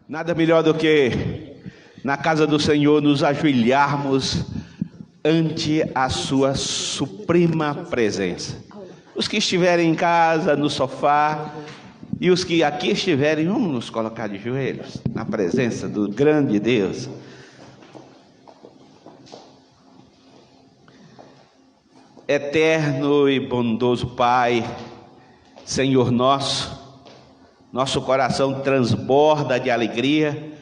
Nada melhor do que na casa do Senhor nos ajoelharmos ante a sua suprema presença. Os que estiverem em casa, no sofá, e os que aqui estiverem, vamos nos colocar de joelhos na presença do grande Deus. Eterno e bondoso Pai, Senhor nosso coração transborda de alegria,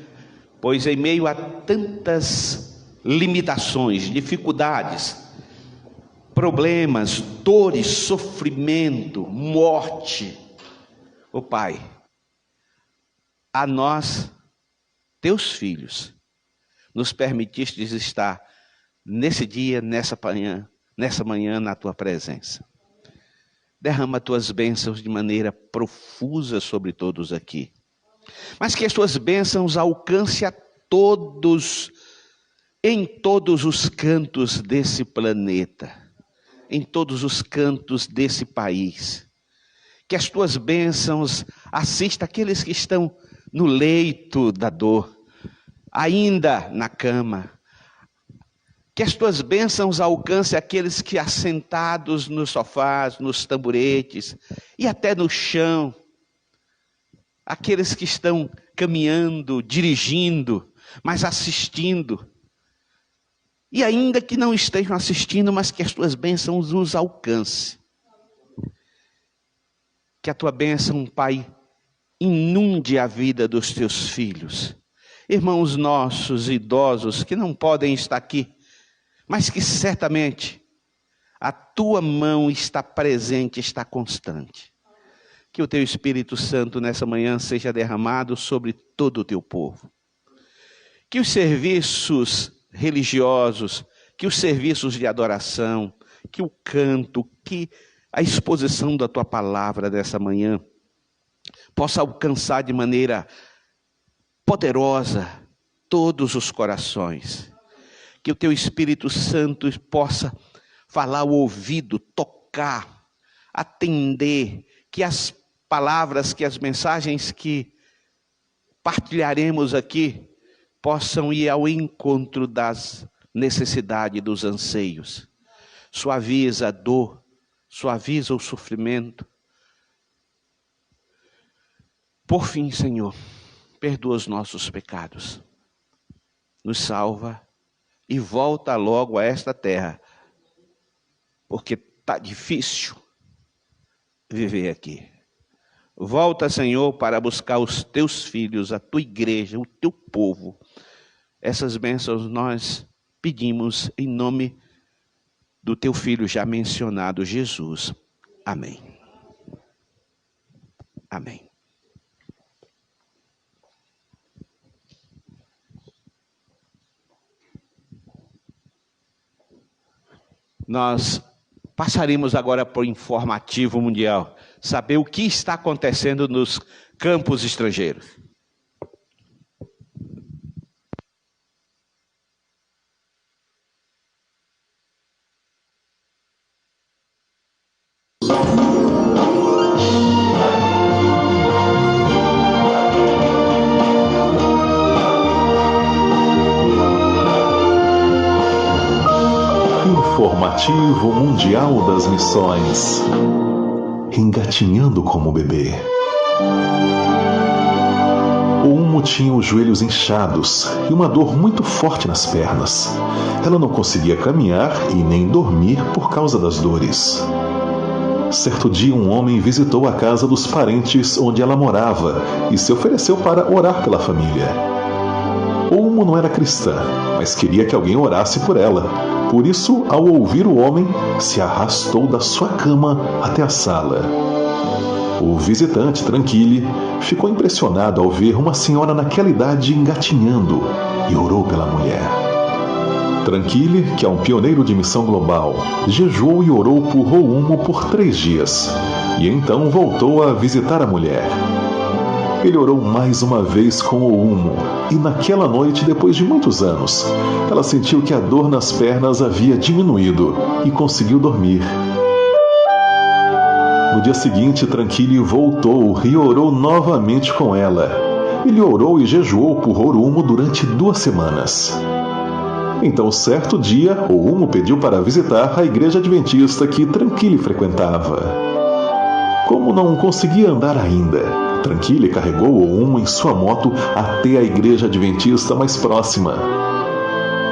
pois em meio a tantas limitações, dificuldades, problemas, dores, sofrimento, morte, ó Pai, a nós, teus filhos, nos permitistes estar nesse dia, nessa manhã na tua presença. Derrama tuas bênçãos de maneira profusa sobre todos aqui. Mas que as tuas bênçãos alcancem a todos, em todos os cantos desse planeta, em todos os cantos desse país. Que as tuas bênçãos assistam aqueles que estão no leito da dor, ainda na cama. Que as tuas bênçãos alcancem aqueles que assentados nos sofás, nos tamboretes e até no chão. Aqueles que estão caminhando, dirigindo, mas assistindo. E ainda que não estejam assistindo, mas que as tuas bênçãos os alcancem. Que a tua bênção, Pai, inunde a vida dos teus filhos. Irmãos nossos idosos que não podem estar aqui, mas que certamente a tua mão está presente, está constante. Que o teu Espírito Santo nessa manhã seja derramado sobre todo o teu povo. Que os serviços religiosos, que os serviços de adoração, que o canto, que a exposição da tua palavra dessa manhã possa alcançar de maneira poderosa todos os corações. Que o teu Espírito Santo possa falar ao ouvido, tocar, atender, que as palavras, que as mensagens que partilharemos aqui possam ir ao encontro das necessidades, dos anseios. Suaviza a dor, suaviza o sofrimento. Por fim, Senhor, perdoa os nossos pecados. Nos salva e volta logo a esta terra, porque está difícil viver aqui. Volta, Senhor, para buscar os teus filhos, a tua igreja, o teu povo. Essas bênçãos nós pedimos em nome do teu filho já mencionado, Jesus. Amém. Amém. Nós passaremos agora para o informativo mundial, saber o que está acontecendo nos campos estrangeiros. Informativo Mundial das Missões. Engatinhando como bebê. O Umo tinha os joelhos inchados e uma dor muito forte nas pernas. Ela não conseguia caminhar e nem dormir por causa das dores. Certo dia um homem visitou a casa dos parentes onde ela morava e se ofereceu para orar pela família. O Umo não era cristã, mas queria que alguém orasse por ela. Por isso, ao ouvir o homem, se arrastou da sua cama até a sala. O visitante, Tranquille, ficou impressionado ao ver uma senhora naquela idade engatinhando e orou pela mulher. Tranquille, que é um pioneiro de missão global, jejuou e orou por Umo por 3 dias, e então voltou a visitar a mulher. Ele orou mais uma vez com o Umo, e naquela noite, depois de muitos anos, ela sentiu que a dor nas pernas havia diminuído e conseguiu dormir. No dia seguinte, Tranquille voltou e orou novamente com ela. Ele orou e jejuou por Orumo durante 2 semanas. Então, certo dia, Orumo pediu para visitar a igreja adventista que Tranquille frequentava. Como não conseguia andar ainda, Tranquille carregou Orumo em sua moto até a igreja adventista mais próxima.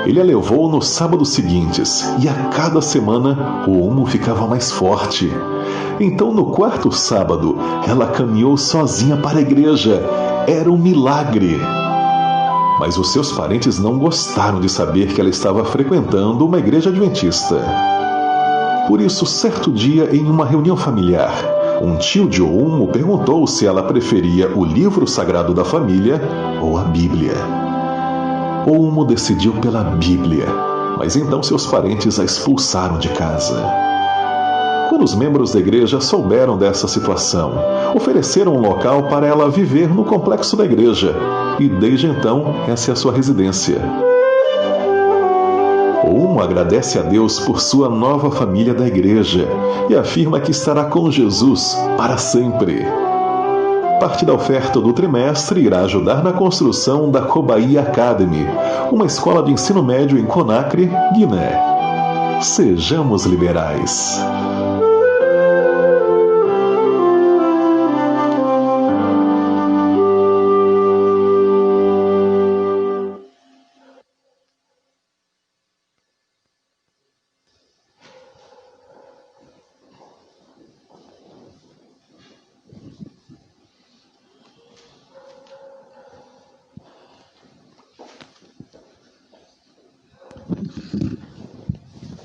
Ele a levou nos sábados seguintes e a cada semana Orumo ficava mais forte. Então, no 4º sábado, ela caminhou sozinha para a igreja. Era um milagre. Mas os seus parentes não gostaram de saber que ela estava frequentando uma igreja adventista. Por isso, certo dia, em uma reunião familiar, um tio de Orumo perguntou se ela preferia o livro sagrado da família ou a Bíblia. Orumo decidiu pela Bíblia, mas então seus parentes a expulsaram de casa. Quando os membros da igreja souberam dessa situação, ofereceram um local para ela viver no complexo da igreja, e desde então essa é a sua residência. Orumo agradece a Deus por sua nova família da igreja e afirma que estará com Jesus para sempre. Parte da oferta do trimestre irá ajudar na construção da Cobaí Academy, uma escola de ensino médio em Conakry, Guiné. Sejamos liberais.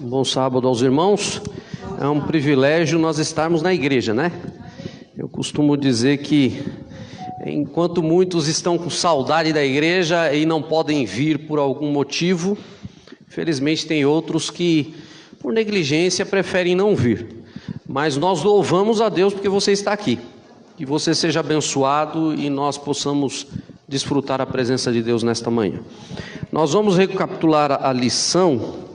Bom sábado aos irmãos. É um privilégio nós estarmos na igreja, né? Eu costumo dizer que enquanto muitos estão com saudade da igreja e não podem vir por algum motivo, felizmente tem outros que por negligência preferem não vir. Mas nós louvamos a Deus porque você está aqui. Que você seja abençoado e nós possamos desfrutar a presença de Deus nesta manhã. Nós vamos recapitular a lição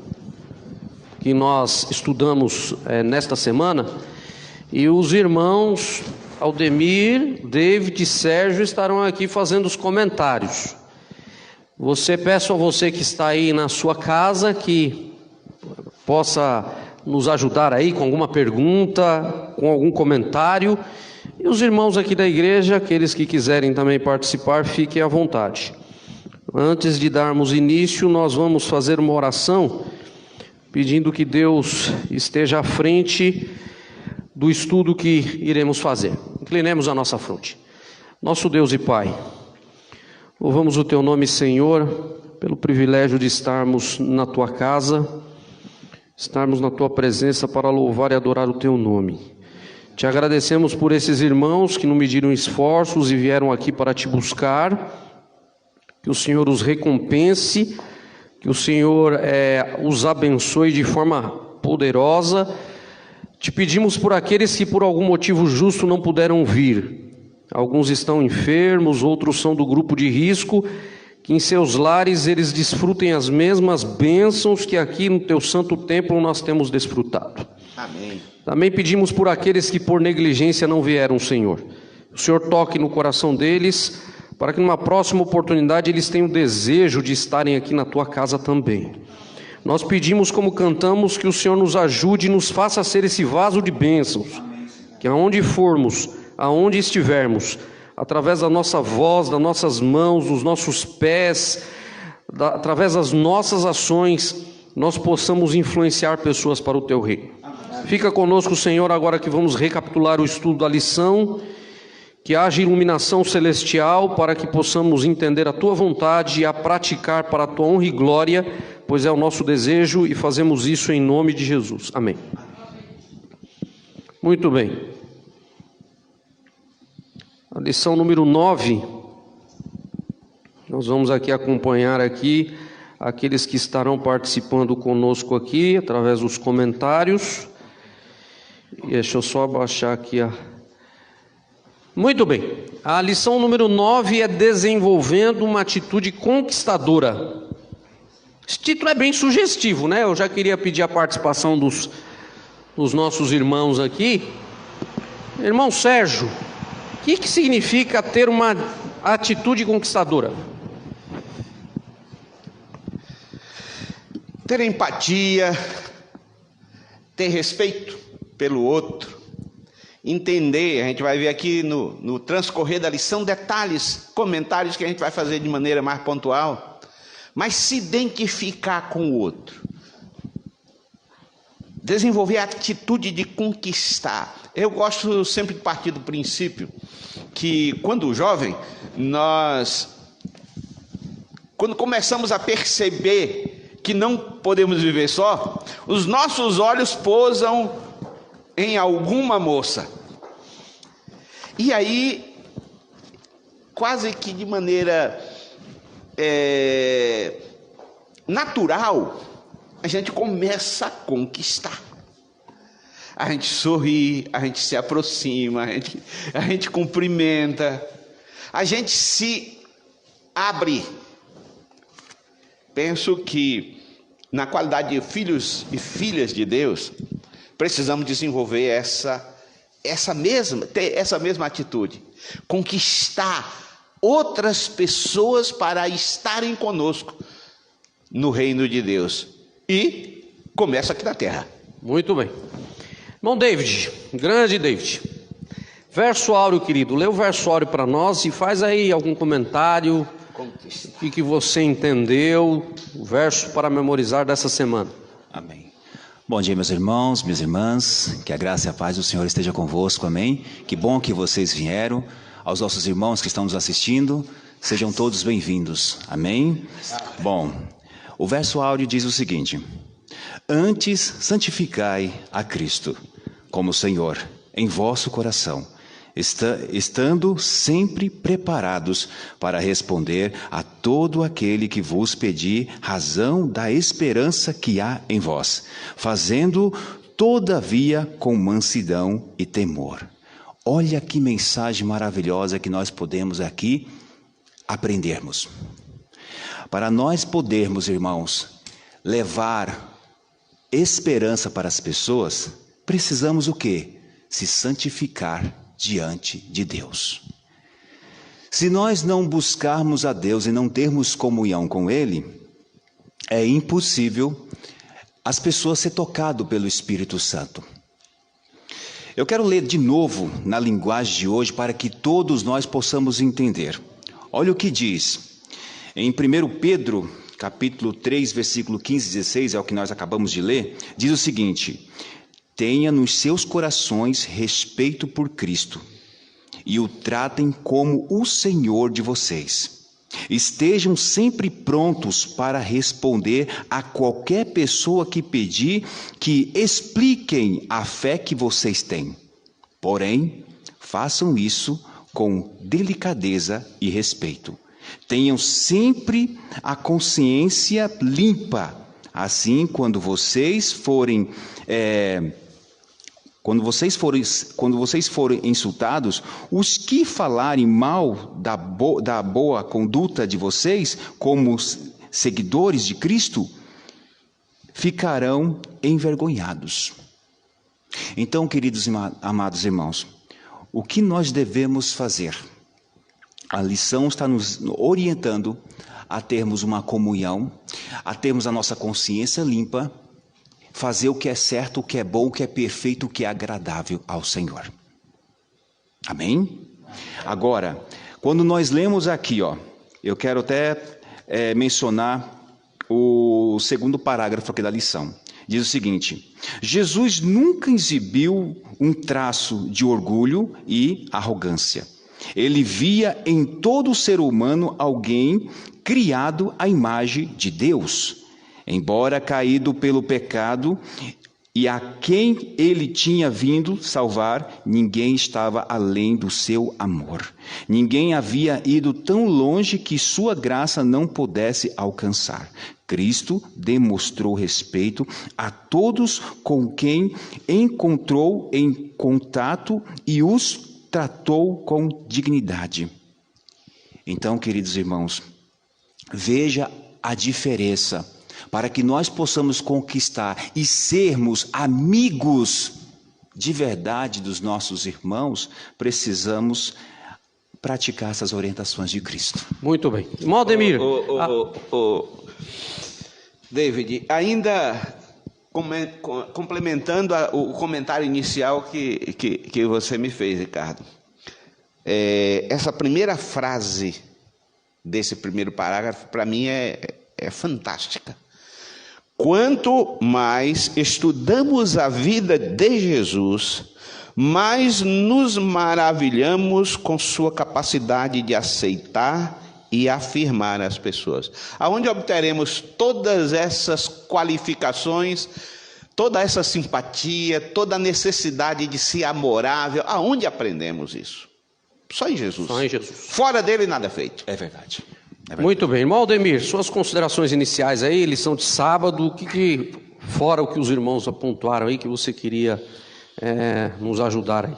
que nós estudamos nesta semana, e os irmãos Aldemir, David e Sérgio estarão aqui fazendo os comentários. Peço a você que está aí na sua casa que possa nos ajudar aí com alguma pergunta, com algum comentário, e os irmãos aqui da igreja, aqueles que quiserem também participar, fiquem à vontade. Antes de darmos início, nós vamos fazer uma oração pedindo que Deus esteja à frente do estudo que iremos fazer. Inclinemos a nossa fronte. Nosso Deus e Pai, louvamos o Teu nome, Senhor, pelo privilégio de estarmos na Tua casa, estarmos na Tua presença para louvar e adorar o Teu nome. Te agradecemos por esses irmãos que não mediram esforços e vieram aqui para Te buscar, que o Senhor os recompense, que o Senhor os abençoe de forma poderosa. Te pedimos por aqueles que por algum motivo justo não puderam vir. Alguns estão enfermos, outros são do grupo de risco, que em seus lares eles desfrutem as mesmas bênçãos que aqui no Teu santo templo nós temos desfrutado. Amém. Também pedimos por aqueles que por negligência não vieram, Senhor. O Senhor toque no coração deles, para que numa próxima oportunidade eles tenham o desejo de estarem aqui na Tua casa também. Nós pedimos, como cantamos, que o Senhor nos ajude e nos faça ser esse vaso de bênçãos, que aonde formos, aonde estivermos, através da nossa voz, das nossas mãos, dos nossos pés, através das nossas ações, nós possamos influenciar pessoas para o Teu reino. Fica conosco, Senhor, agora que vamos recapitular o estudo da lição. Que haja iluminação celestial para que possamos entender a Tua vontade e a praticar para a Tua honra e glória, pois é o nosso desejo e fazemos isso em nome de Jesus. Amém. Muito bem. A lição número 9, nós vamos aqui acompanhar aqui aqueles que estarão participando conosco aqui, através dos comentários. E deixa eu só abaixar aqui Muito bem, a lição número 9 é desenvolvendo uma atitude conquistadora. Esse título é bem sugestivo, né? Eu já queria pedir a participação dos nossos irmãos aqui. Irmão Sérgio, o que significa ter uma atitude conquistadora. Ter empatia, ter respeito pelo outro, entender, a gente vai ver aqui no transcorrer da lição detalhes, comentários que a gente vai fazer de maneira mais pontual, mas se identificar com o outro, desenvolver a atitude de conquistar. Eu gosto sempre de partir do princípio que quando jovem, quando começamos a perceber que não podemos viver só, os nossos olhos pousam em alguma moça. E aí, quase que de maneira natural, a gente começa a conquistar. A gente sorri, a gente se aproxima, a gente cumprimenta, a gente se abre. Penso que na qualidade de filhos e filhas de Deus, precisamos desenvolver ter essa mesma atitude, conquistar outras pessoas para estarem conosco no reino de Deus. E começa aqui na terra. Muito bem. Irmão David, grande David, verso áureo, querido, lê o verso áureo para nós e faz aí algum comentário, o que você entendeu, o verso para memorizar dessa semana. Amém. Bom dia, meus irmãos, minhas irmãs, que a graça e a paz do Senhor esteja convosco, amém? Que bom que vocês vieram. Aos nossos irmãos que estão nos assistindo, sejam todos bem-vindos, amém? Bom, o verso áureo diz o seguinte: antes santificai a Cristo como Senhor em vosso coração, estando sempre preparados para responder a todo aquele que vos pedir razão da esperança que há em vós, fazendo todavia com mansidão e temor. Olha que mensagem maravilhosa que nós podemos aqui aprendermos. Para nós podermos, irmãos, levar esperança para as pessoas, precisamos o quê? Se santificar diante de Deus. Se nós não buscarmos a Deus e não termos comunhão com Ele, é impossível as pessoas ser tocadas pelo Espírito Santo. Eu quero ler de novo na linguagem de hoje para que todos nós possamos entender. Olha o que diz em 1 Pedro, capítulo 3, versículo 15 e 16, é o que nós acabamos de ler, diz o seguinte: tenha nos seus corações respeito por Cristo e o tratem como o Senhor de vocês. Estejam sempre prontos para responder a qualquer pessoa que pedir que expliquem a fé que vocês têm. Porém, façam isso com delicadeza e respeito. Tenham sempre a consciência limpa. Assim, quando vocês forem insultados, os que falarem mal da boa conduta de vocês, como seguidores de Cristo, ficarão envergonhados. Então, queridos e amados irmãos, o que nós devemos fazer? A lição está nos orientando a termos uma comunhão, a termos a nossa consciência limpa, fazer o que é certo, o que é bom, o que é perfeito, o que é agradável ao Senhor. Amém? Agora, quando nós lemos aqui, eu quero até mencionar o segundo parágrafo aqui da lição. Diz o seguinte: Jesus nunca exibiu um traço de orgulho e arrogância. Ele via em todo ser humano alguém criado à imagem de Deus. Embora caído pelo pecado, e a quem ele tinha vindo salvar, ninguém estava além do seu amor. Ninguém havia ido tão longe que sua graça não pudesse alcançar. Cristo demonstrou respeito a todos com quem encontrou em contato e os tratou com dignidade. Então, queridos irmãos, veja a diferença. Para que nós possamos conquistar e sermos amigos de verdade dos nossos irmãos, precisamos praticar essas orientações de Cristo. Muito bem. Irmão Ademir. David, ainda complementando o comentário inicial que você me fez, Ricardo. Essa primeira frase desse primeiro parágrafo, para mim, é fantástica. Quanto mais estudamos a vida de Jesus, mais nos maravilhamos com sua capacidade de aceitar e afirmar as pessoas. Aonde obteremos todas essas qualificações, toda essa simpatia, toda a necessidade de ser amorável, aonde aprendemos isso? Só em Jesus. Só em Jesus. Fora dele nada é feito. É verdade. Muito bem. Irmão Ademir, suas considerações iniciais aí, lição de sábado, fora o que os irmãos apontaram aí, que você queria nos ajudar aí?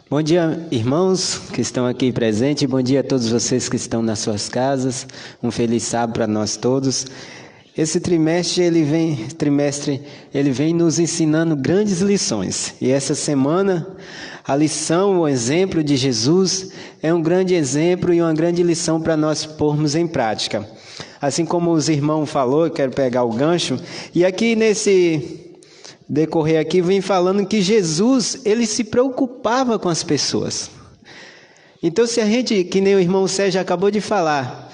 Bom dia, irmãos que estão aqui presentes. Bom dia a todos vocês que estão nas suas casas. Um feliz sábado para nós todos. Esse trimestre ele vem nos ensinando grandes lições. E essa semana a lição, o exemplo de Jesus é um grande exemplo e uma grande lição para nós pormos em prática. Assim como os irmãos falou, eu quero pegar o gancho. E aqui nesse decorrer aqui vem falando que Jesus, ele se preocupava com as pessoas. Então se a gente, que nem o irmão Sérgio acabou de falar,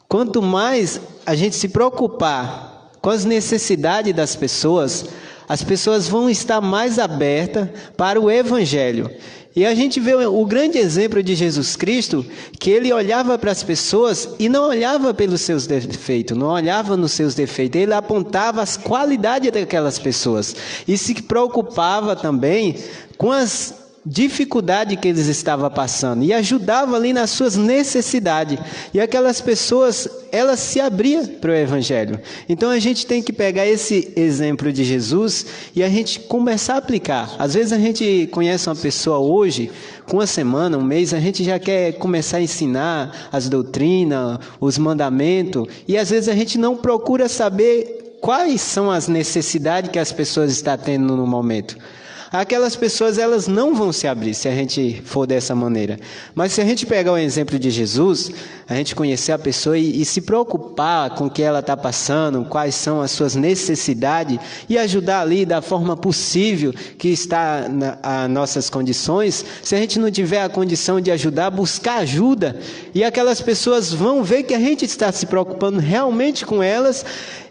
quanto mais a gente se preocupar com as necessidades das pessoas, as pessoas vão estar mais abertas para o Evangelho. E a gente vê o grande exemplo de Jesus Cristo, que ele olhava para as pessoas e não olhava pelos seus defeitos, não olhava nos seus defeitos, ele apontava as qualidades daquelas pessoas e se preocupava também com as dificuldade que eles estavam passando e ajudava ali nas suas necessidades, e aquelas pessoas, elas se abriam para o Evangelho. Então a gente tem que pegar esse exemplo de Jesus e a gente começar a aplicar. Às vezes a gente conhece uma pessoa hoje, com uma semana, um mês, a gente já quer começar a ensinar as doutrinas, os mandamentos, e às vezes a gente não procura saber quais são as necessidades que as pessoas estão tendo no momento. Aquelas pessoas, elas não vão se abrir se a gente for dessa maneira. Mas se a gente pegar o exemplo de Jesus, a gente conhecer a pessoa e se preocupar com o que ela está passando, quais são as suas necessidades, e ajudar ali da forma possível que está nas nossas condições, se a gente não tiver a condição de ajudar, buscar ajuda, e aquelas pessoas vão ver que a gente está se preocupando realmente com elas,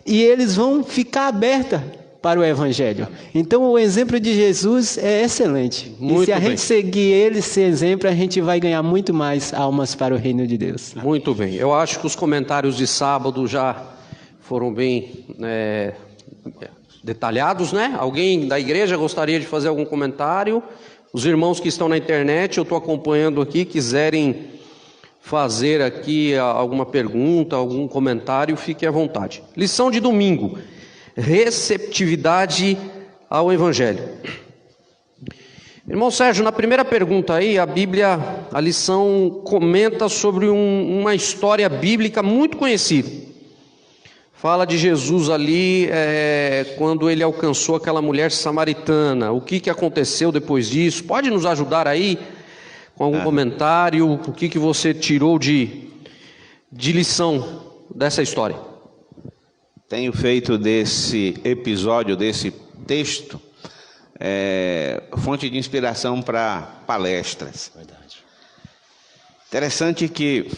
e eles vão ficar abertas para o Evangelho. Então o exemplo de Jesus é excelente. Muito e se a bem. gente seguir esse exemplo, a gente vai ganhar muito mais almas para o reino de Deus. Muito bem. Eu acho que os comentários de sábado já foram bem detalhados, né? Alguém da igreja gostaria de fazer algum comentário? Os irmãos que estão na internet, eu estou acompanhando aqui, quiserem fazer aqui alguma pergunta, algum comentário, fique à vontade. Lição de domingo. Receptividade ao Evangelho. Irmão Sérgio, na primeira pergunta aí, a lição comenta sobre uma história bíblica muito conhecida. Fala de Jesus ali, quando ele alcançou aquela mulher samaritana. O que aconteceu depois disso? Pode nos ajudar aí com algum comentário? O que você tirou de lição dessa história? Tenho feito desse episódio, desse texto, fonte de inspiração para palestras. Verdade. Interessante que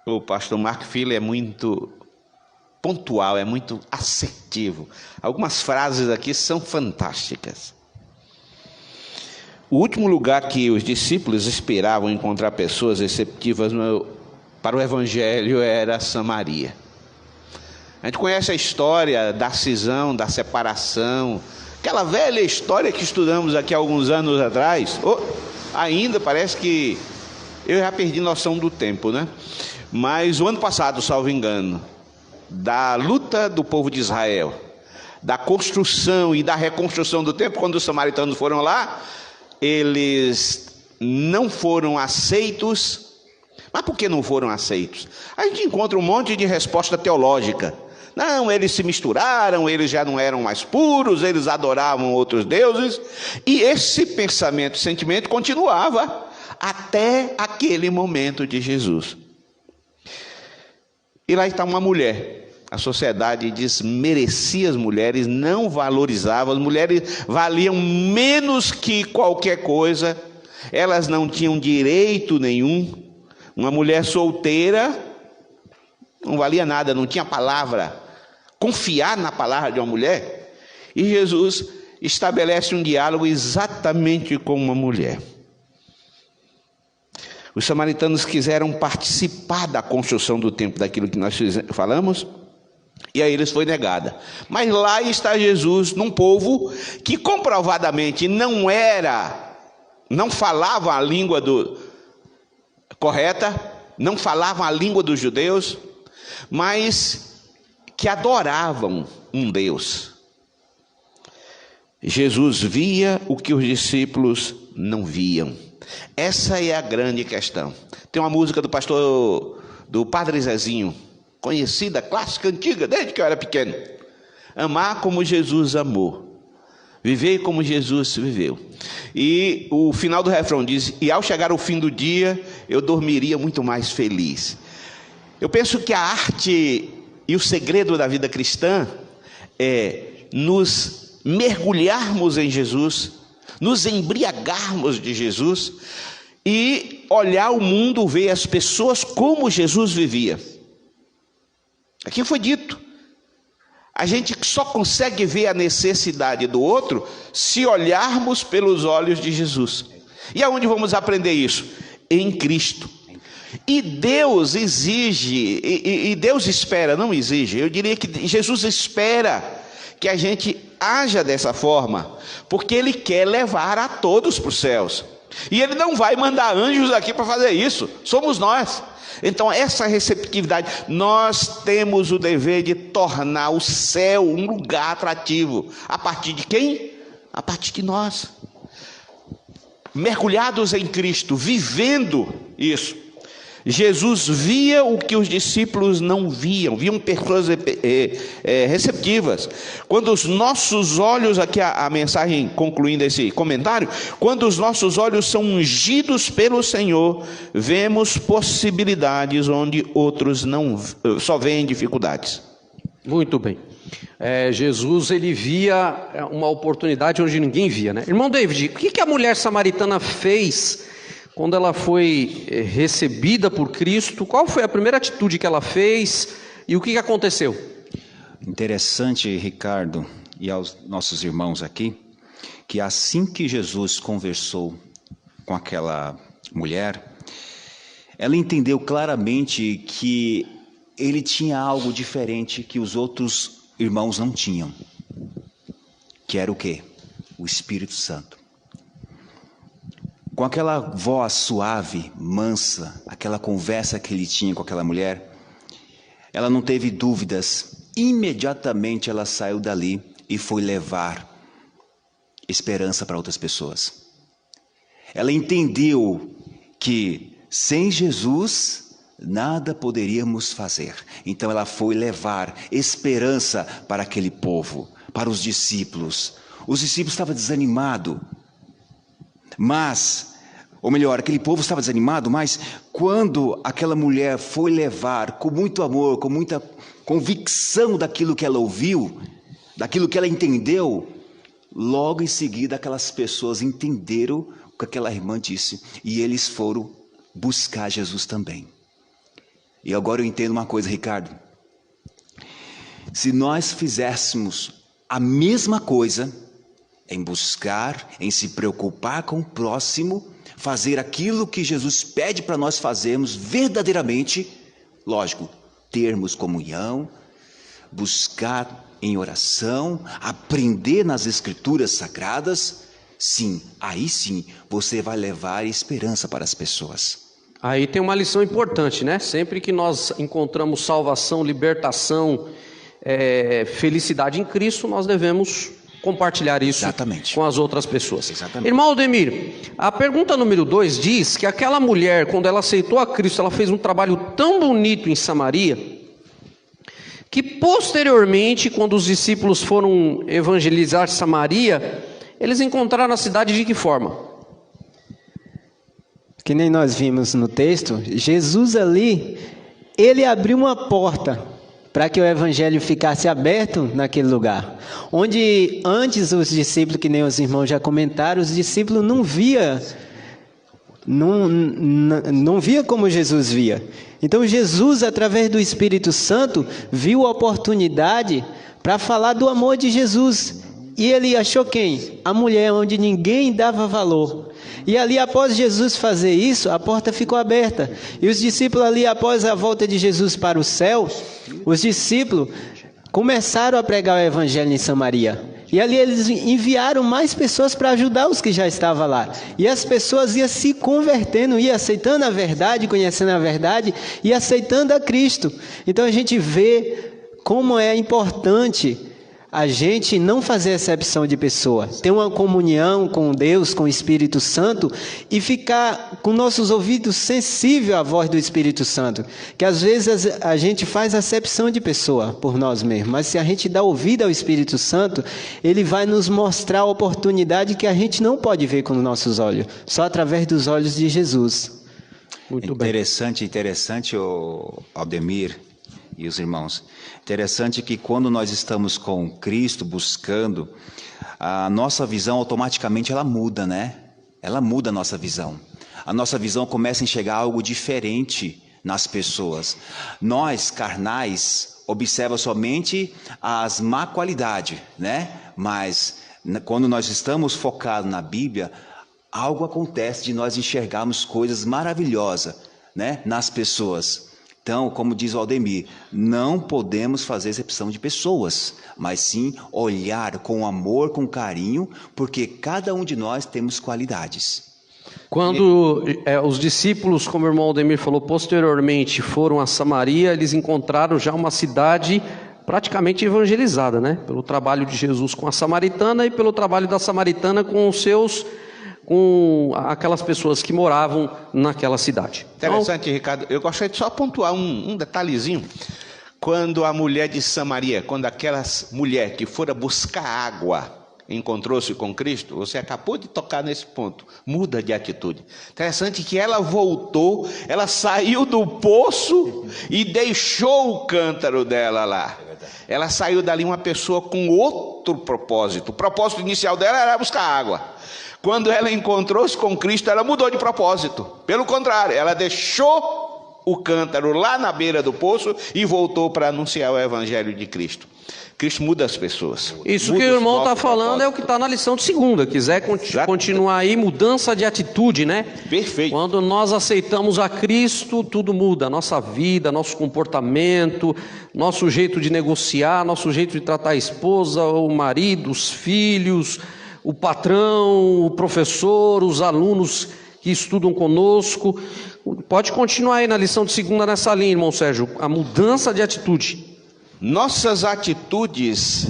o pastor Mark Philly é muito pontual, é muito assertivo. Algumas frases aqui são fantásticas. O último lugar que os discípulos esperavam encontrar pessoas receptivas para o Evangelho era Samaria. A gente conhece a história da cisão, da separação, aquela velha história que estudamos aqui há alguns anos atrás. Ainda parece que eu já perdi noção do tempo, né? Mas o ano passado, salvo engano, da luta do povo de Israel, da construção e da reconstrução do templo, quando os samaritanos foram lá, eles não foram aceitos. Mas por que não foram aceitos? A gente encontra um monte de resposta teológica. Não, eles se misturaram, eles já não eram mais puros, eles adoravam outros deuses. E esse pensamento, sentimento continuava até aquele momento de Jesus. E lá está uma mulher. A sociedade desmerecia as mulheres, não valorizava. As mulheres valiam menos que qualquer coisa. Elas não tinham direito nenhum. Uma mulher solteira não valia nada, não tinha palavra. Confiar na palavra de uma mulher. E Jesus estabelece um diálogo exatamente com uma mulher. Os samaritanos quiseram participar da construção do templo, daquilo que nós falamos, e a eles foi negada. Mas lá está Jesus, num povo que comprovadamente não falavam a língua correta, não falavam a língua dos judeus, mas que adoravam um Deus. Jesus via o que os discípulos não viam. Essa é a grande questão. Tem uma música do Padre Zezinho, conhecida, clássica, antiga, desde que eu era pequeno. Amar como Jesus amou, viver como Jesus viveu. E o final do refrão diz: e ao chegar o fim do dia, eu dormiria muito mais feliz. Eu penso que a arte e o segredo da vida cristã é nos mergulharmos em Jesus, nos embriagarmos de Jesus e olhar o mundo, ver as pessoas como Jesus vivia. Aqui foi dito, a gente só consegue ver a necessidade do outro se olharmos pelos olhos de Jesus. E aonde vamos aprender isso? Em Cristo. E Deus exige, e Deus espera, não exige, eu diria que Jesus espera que a gente haja dessa forma, porque Ele quer levar a todos para os céus. E Ele não vai mandar anjos aqui para fazer isso, somos nós. Então essa receptividade, nós temos o dever de tornar o céu um lugar atrativo. A partir de quem? A partir de nós. Mergulhados em Cristo, vivendo isso. Jesus via o que os discípulos não viam, viam pessoas receptivas. Quando os nossos olhos, aqui a mensagem concluindo esse comentário, quando os nossos olhos são ungidos pelo Senhor, vemos possibilidades onde outros só veem dificuldades. Muito bem. Jesus, ele via uma oportunidade onde ninguém via, né? Irmão David, o que a mulher samaritana fez quando ela foi recebida por Cristo? Qual foi a primeira atitude que ela fez e o que aconteceu? Interessante, Ricardo, e aos nossos irmãos aqui, que assim que Jesus conversou com aquela mulher, ela entendeu claramente que ele tinha algo diferente que os outros irmãos não tinham. Que era o quê? O Espírito Santo. Com aquela voz suave, mansa, aquela conversa que ele tinha com aquela mulher, ela não teve dúvidas. Imediatamente ela saiu dali e foi levar esperança para outras pessoas. Ela entendeu que sem Jesus nada poderíamos fazer. Então ela foi levar esperança para aquele povo, para os discípulos. Os discípulos estavam desanimados. Ou melhor, aquele povo estava desanimado, mas quando aquela mulher foi levar com muito amor, com muita convicção daquilo que ela ouviu, daquilo que ela entendeu, logo em seguida aquelas pessoas entenderam o que aquela irmã disse e eles foram buscar Jesus também. E agora eu entendo uma coisa, Ricardo. Se nós fizéssemos a mesma coisa, em buscar, em se preocupar com o próximo, fazer aquilo que Jesus pede para nós fazermos verdadeiramente, lógico, termos comunhão, buscar em oração, aprender nas Escrituras Sagradas, sim, aí sim, você vai levar esperança para as pessoas. Aí tem uma lição importante, né? Sempre que nós encontramos salvação, libertação, felicidade em Cristo, nós devemos compartilhar isso Exatamente. Com as outras pessoas. Exatamente. Irmão Aldemir, a pergunta número 2 diz que aquela mulher, quando ela aceitou a Cristo, ela fez um trabalho tão bonito em Samaria, que posteriormente, quando os discípulos foram evangelizar Samaria, eles encontraram a cidade de que forma? Que nem nós vimos no texto, Jesus ali, ele abriu uma porta para que o evangelho ficasse aberto naquele lugar. Onde antes os discípulos, que nem os irmãos já comentaram, os discípulos não via como Jesus via. Então Jesus, através do Espírito Santo, viu a oportunidade para falar do amor de Jesus. E ele achou quem? A mulher, onde ninguém dava valor. E ali, após Jesus fazer isso, a porta ficou aberta. E os discípulos ali, após a volta de Jesus para o céu, os discípulos começaram a pregar o evangelho em Samaria. E ali eles enviaram mais pessoas para ajudar os que já estavam lá. E as pessoas iam se convertendo, iam aceitando a verdade, conhecendo a verdade e aceitando a Cristo. Então a gente vê como é importante a gente não fazer exceção de pessoa, ter uma comunhão com Deus, com o Espírito Santo e ficar com nossos ouvidos sensíveis à voz do Espírito Santo. Que às vezes a gente faz acepção de pessoa por nós mesmos, mas se a gente dá ouvido ao Espírito Santo, ele vai nos mostrar a oportunidade que a gente não pode ver com os nossos olhos, só através dos olhos de Jesus. Muito bem. Interessante, Aldemir e os irmãos. Interessante que quando nós estamos com Cristo buscando, a nossa visão automaticamente ela muda, né? Ela muda a nossa visão. A nossa visão começa a enxergar algo diferente nas pessoas. Nós, carnais, observa somente as má qualidades, né? Mas quando nós estamos focados na Bíblia, algo acontece de nós enxergarmos coisas maravilhosas, né? Nas pessoas. Então, como diz o Aldemir, não podemos fazer exceção de pessoas, mas sim olhar com amor, com carinho, porque cada um de nós temos qualidades. Quando os discípulos, como o irmão Aldemir falou, posteriormente foram a Samaria, eles encontraram já uma cidade praticamente evangelizada, né? Pelo trabalho de Jesus com a samaritana e pelo trabalho da samaritana com aquelas pessoas que moravam naquela cidade. Interessante, então, Ricardo. Eu gostaria de só pontuar um detalhezinho. Quando a mulher de Samaria, quando aquela mulher que fora buscar água encontrou-se com Cristo, você acabou de tocar nesse ponto, muda de atitude. Interessante que ela voltou, ela saiu do poço e deixou o cântaro dela lá. Ela saiu dali uma pessoa com outro propósito. O propósito inicial dela era buscar água. Quando ela encontrou-se com Cristo, ela mudou de propósito. Pelo contrário, ela deixou o cântaro lá na beira do poço e voltou para anunciar o evangelho de Cristo. Cristo muda as pessoas. Isso que o irmão está falando é o que está na lição de segunda. Quiser continuar aí, mudança de atitude, né? Perfeito. Quando nós aceitamos a Cristo, tudo muda. Nossa vida, nosso comportamento, nosso jeito de negociar, nosso jeito de tratar a esposa, o marido, os filhos, o patrão, o professor, os alunos que estudam conosco. Pode continuar aí na lição de segunda nessa linha, irmão Sérgio. A mudança de atitude. Nossas atitudes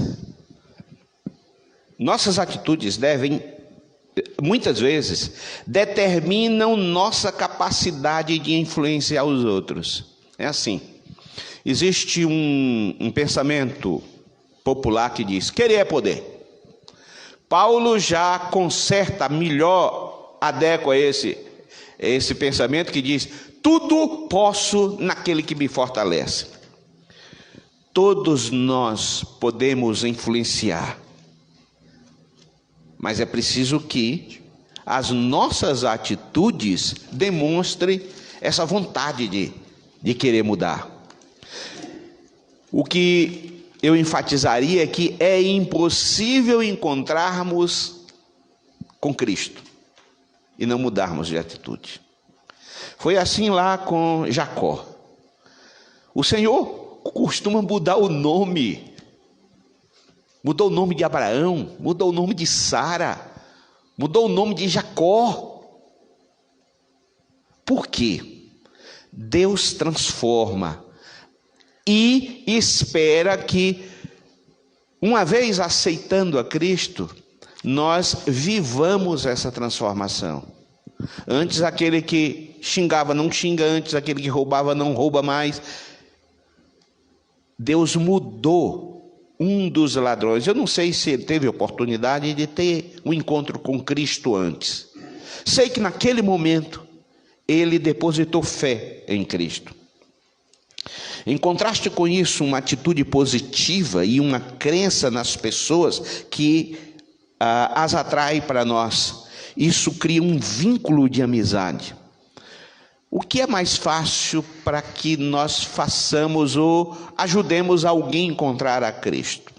devem, muitas vezes, determinam nossa capacidade de influenciar os outros. É assim. Existe um pensamento popular que diz: querer é poder. Paulo já conserta melhor, adequa esse pensamento que diz: tudo posso naquele que me fortalece. Todos nós podemos influenciar, mas é preciso que as nossas atitudes demonstrem essa vontade de querer mudar. O que eu enfatizaria é que é impossível encontrarmos com Cristo e não mudarmos de atitude. Foi assim lá com Jacó. O Senhor costuma mudar o nome. Mudou o nome de Abraão, mudou o nome de Sara, mudou o nome de Jacó. Por quê? Deus transforma e espera que, uma vez aceitando a Cristo, nós vivamos essa transformação. Antes aquele que xingava não xinga, antes aquele que roubava não rouba mais. Deus mudou um dos ladrões. Eu não sei se ele teve oportunidade de ter um encontro com Cristo antes. Sei que naquele momento ele depositou fé em Cristo. Em contraste com isso, uma atitude positiva e uma crença nas pessoas que as atrai para nós. Isso cria um vínculo de amizade. O que é mais fácil para que nós façamos ou ajudemos alguém a encontrar a Cristo?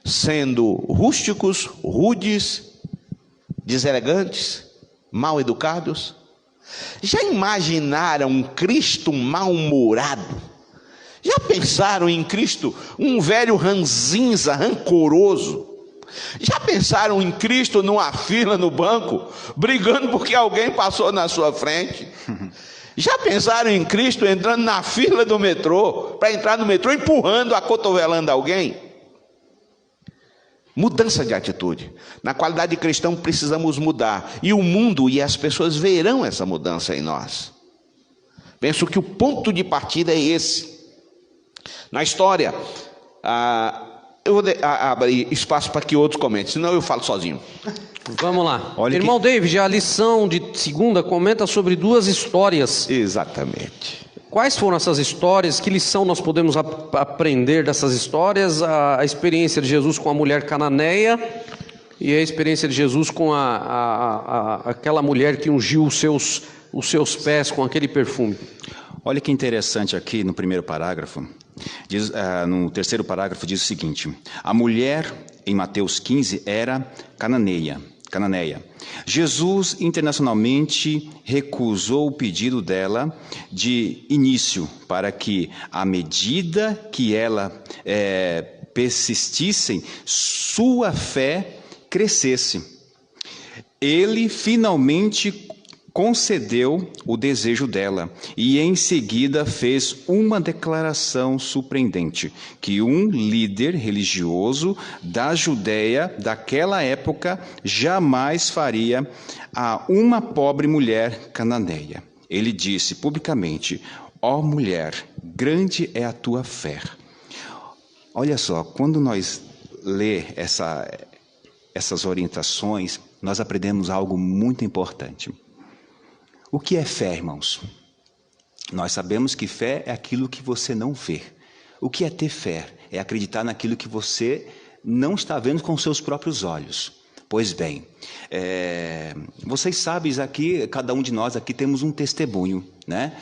Sendo rústicos, rudes, deselegantes, mal educados? Já imaginaram um Cristo mal-humorado? Já pensaram em Cristo um velho ranzinza, rancoroso? Já pensaram em Cristo numa fila no banco, brigando porque alguém passou na sua frente? Já pensaram em Cristo entrando na fila do metrô, para entrar no metrô empurrando, acotovelando alguém? Mudança de atitude. Na qualidade de cristão precisamos mudar, e o mundo e as pessoas verão essa mudança em nós. Penso que o ponto de partida é esse. Na história, eu vou abrir espaço para que outros comentem, senão eu falo sozinho. Vamos lá. Irmão David, a lição de segunda comenta sobre duas histórias. Exatamente. Quais foram essas histórias? Que lição nós podemos aprender dessas histórias? A experiência de Jesus com a mulher cananeia e a experiência de Jesus com aquela mulher que ungiu os seus pés com aquele perfume. Olha que interessante aqui no primeiro parágrafo. No terceiro parágrafo diz o seguinte: a mulher em Mateus 15 era cananeia. Jesus internacionalmente recusou o pedido dela de início, para que, à medida que ela persistissem, sua fé crescesse. Ele finalmente concedeu o desejo dela e em seguida fez uma declaração surpreendente, que um líder religioso da Judeia daquela época jamais faria a uma pobre mulher cananeia. Ele disse publicamente: ó mulher, grande é a tua fé. Olha só, quando nós lê essas orientações, nós aprendemos algo muito importante. O que é fé, irmãos? Nós sabemos que fé é aquilo que você não vê. O que é ter fé? É acreditar naquilo que você não está vendo com seus próprios olhos. Pois bem, vocês sabem aqui, cada um de nós aqui temos um testemunho, né?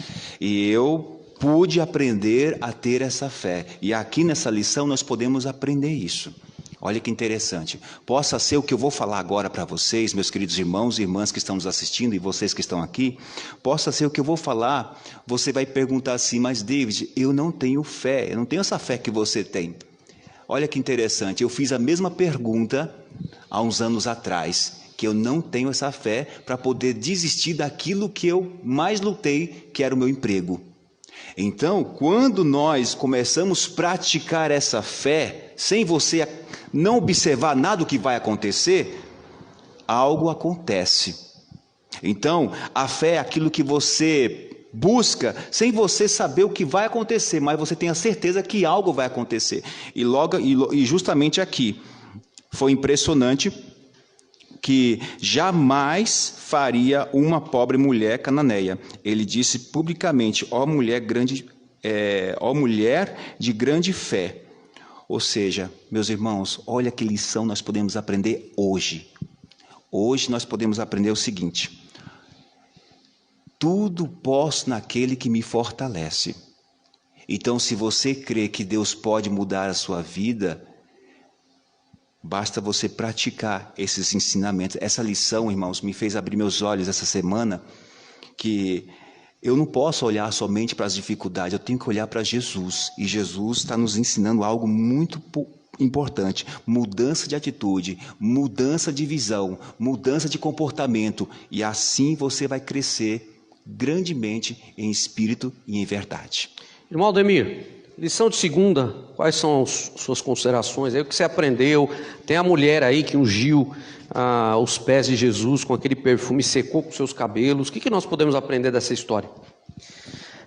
E eu pude aprender a ter essa fé. E aqui nessa lição nós podemos aprender isso. Olha que interessante. Possa ser o que eu vou falar agora para vocês, meus queridos irmãos e irmãs que estão nos assistindo e vocês que estão aqui, possa ser o que eu vou falar, você vai perguntar assim: mas David, eu não tenho fé, eu não tenho essa fé que você tem. Olha que interessante, eu fiz a mesma pergunta há uns anos atrás, que eu não tenho essa fé para poder desistir daquilo que eu mais lutei, que era o meu emprego. Então, quando nós começamos a praticar essa fé, sem você não observar nada do que vai acontecer, algo acontece. Então, a fé é aquilo que você busca, sem você saber o que vai acontecer, mas você tem a certeza que algo vai acontecer. E justamente aqui, foi impressionante que jamais faria uma pobre mulher cananeia. Ele disse publicamente: ó mulher de grande fé. Ou seja, meus irmãos, olha que lição nós podemos aprender hoje. Hoje nós podemos aprender o seguinte: tudo posso naquele que me fortalece. Então, se você crê que Deus pode mudar a sua vida, basta você praticar esses ensinamentos. Essa lição, irmãos, me fez abrir meus olhos essa semana, que eu não posso olhar somente para as dificuldades, eu tenho que olhar para Jesus. E Jesus está nos ensinando algo muito importante: mudança de atitude, mudança de visão, mudança de comportamento. E assim você vai crescer grandemente em espírito e em verdade. Irmão Aldemir, lição de segunda, quais são as suas considerações? É o que você aprendeu. Tem a mulher aí que ungiu os pés de Jesus com aquele perfume, secou com seus cabelos. O que nós podemos aprender dessa história?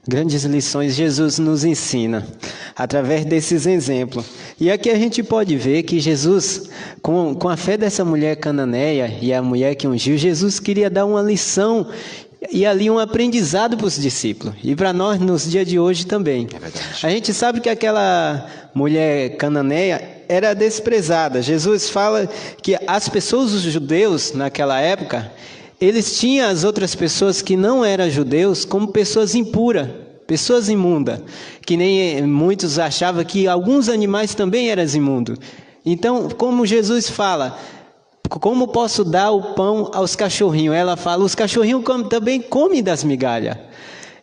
grandes lições Jesus nos ensina através desses exemplos. E aqui a gente pode ver que Jesus, com a fé dessa mulher cananeia e a mulher que ungiu, Jesus queria dar uma lição e ali um aprendizado para os discípulos. E para nós nos dias de hoje também. A gente sabe que aquela mulher cananeia era desprezada. Jesus fala que as pessoas, os judeus naquela época, eles tinham as outras pessoas que não eram judeus como pessoas impuras, pessoas imundas, que nem muitos achavam que alguns animais também eram imundos. Então, como Jesus fala, como posso dar o pão aos cachorrinhos? Ela fala, os cachorrinhos também comem das migalhas.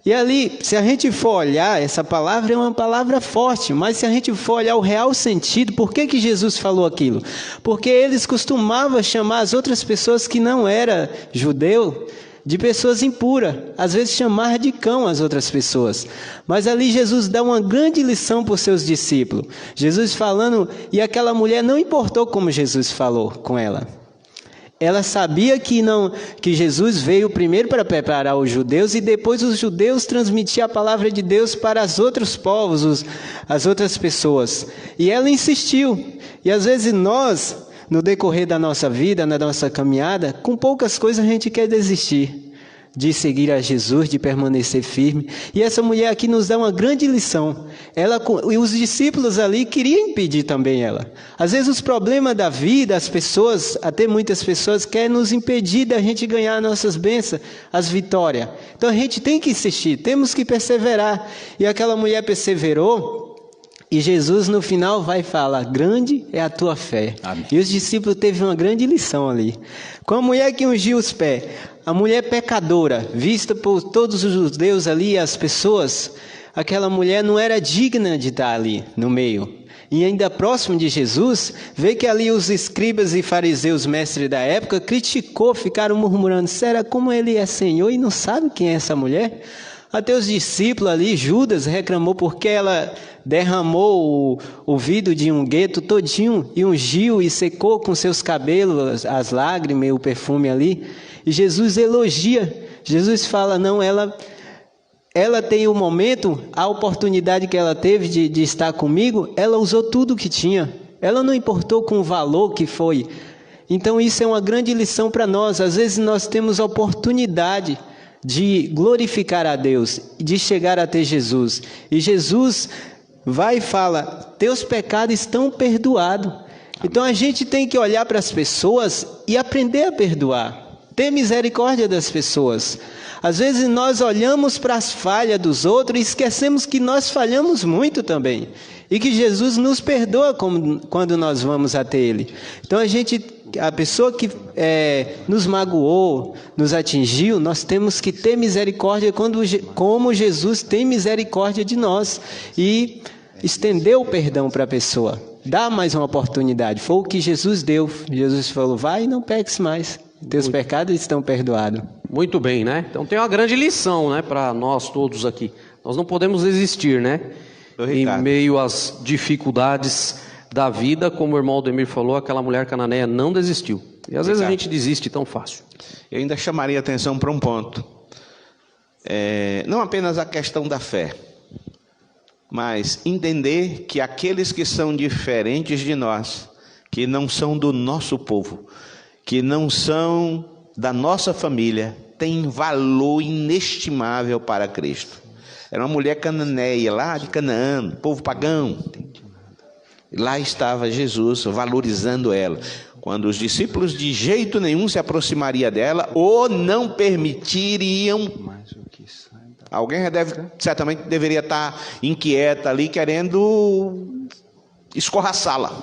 E ali, se a gente for olhar, essa palavra é uma palavra forte, mas se a gente for olhar o real sentido, por que Jesus falou aquilo? Porque eles costumavam chamar as outras pessoas que não eram judeu de pessoas impuras, às vezes chamar de cão as outras pessoas. Mas ali Jesus dá uma grande lição para os seus discípulos. Jesus falando, e aquela mulher não importou como Jesus falou com ela. Ela sabia que Jesus veio primeiro para preparar os judeus e depois os judeus transmitiam a palavra de Deus para os outros povos, as outras pessoas. E ela insistiu. E às vezes nós, no decorrer da nossa vida, na nossa caminhada, com poucas coisas a gente quer desistir de seguir a Jesus, de permanecer firme. E essa mulher aqui nos dá uma grande lição. E os discípulos ali queriam impedir também ela. Às vezes os problemas da vida, as pessoas, até muitas pessoas, querem nos impedir da gente ganhar nossas bênçãos, as vitórias. Então a gente tem que insistir, temos que perseverar. E aquela mulher perseverou. E Jesus no final vai falar, grande é a tua fé. Amém. E os discípulos teve uma grande lição ali. Com a mulher que ungiu os pés, a mulher pecadora, vista por todos os judeus ali, as pessoas, aquela mulher não era digna de estar ali no meio. E ainda próximo de Jesus, vê que ali os escribas e fariseus, mestres da época, ficaram murmurando, será como ele é Senhor e não sabe quem é essa mulher? Até os discípulos ali, Judas reclamou porque ela derramou o vidro de um gueto todinho e ungiu e secou com seus cabelos as lágrimas e o perfume ali. E Jesus elogia, Jesus fala, não, ela tem o momento, a oportunidade que ela teve de estar comigo, ela usou tudo o que tinha. Ela não importou com o valor que foi. Então isso é uma grande lição para nós. Às vezes nós temos a oportunidade de glorificar a Deus, de chegar até Jesus. E Jesus vai e fala, teus pecados estão perdoados. Então a gente tem que olhar para as pessoas e aprender a perdoar. Ter misericórdia das pessoas. Às vezes nós olhamos para as falhas dos outros e esquecemos que nós falhamos muito também. E que Jesus nos perdoa quando nós vamos até Ele. Então a pessoa que nos magoou, nos atingiu, nós temos que ter misericórdia como Jesus tem misericórdia de nós. E estender o perdão para a pessoa. Dá mais uma oportunidade. Foi o que Jesus deu. Jesus falou, vai e não peques mais. Teus pecados estão perdoados. Muito bem, né? Então tem uma grande lição, né, para nós todos aqui. Nós não podemos desistir, né? Em meio às dificuldades da vida, como o irmão Aldemir falou, aquela mulher cananeia não desistiu. E às vezes a gente desiste tão fácil. Eu ainda chamaria atenção para um ponto. Não apenas a questão da fé, mas entender que aqueles que são diferentes de nós, que não são do nosso povo, que não são da nossa família, têm valor inestimável para Cristo. Era uma mulher cananeia, lá de Canaã, povo pagão. Lá estava Jesus valorizando ela. Quando os discípulos de jeito nenhum se aproximariam dela ou não permitiriam. Alguém certamente deveria estar inquieta ali, querendo escorraçá-la.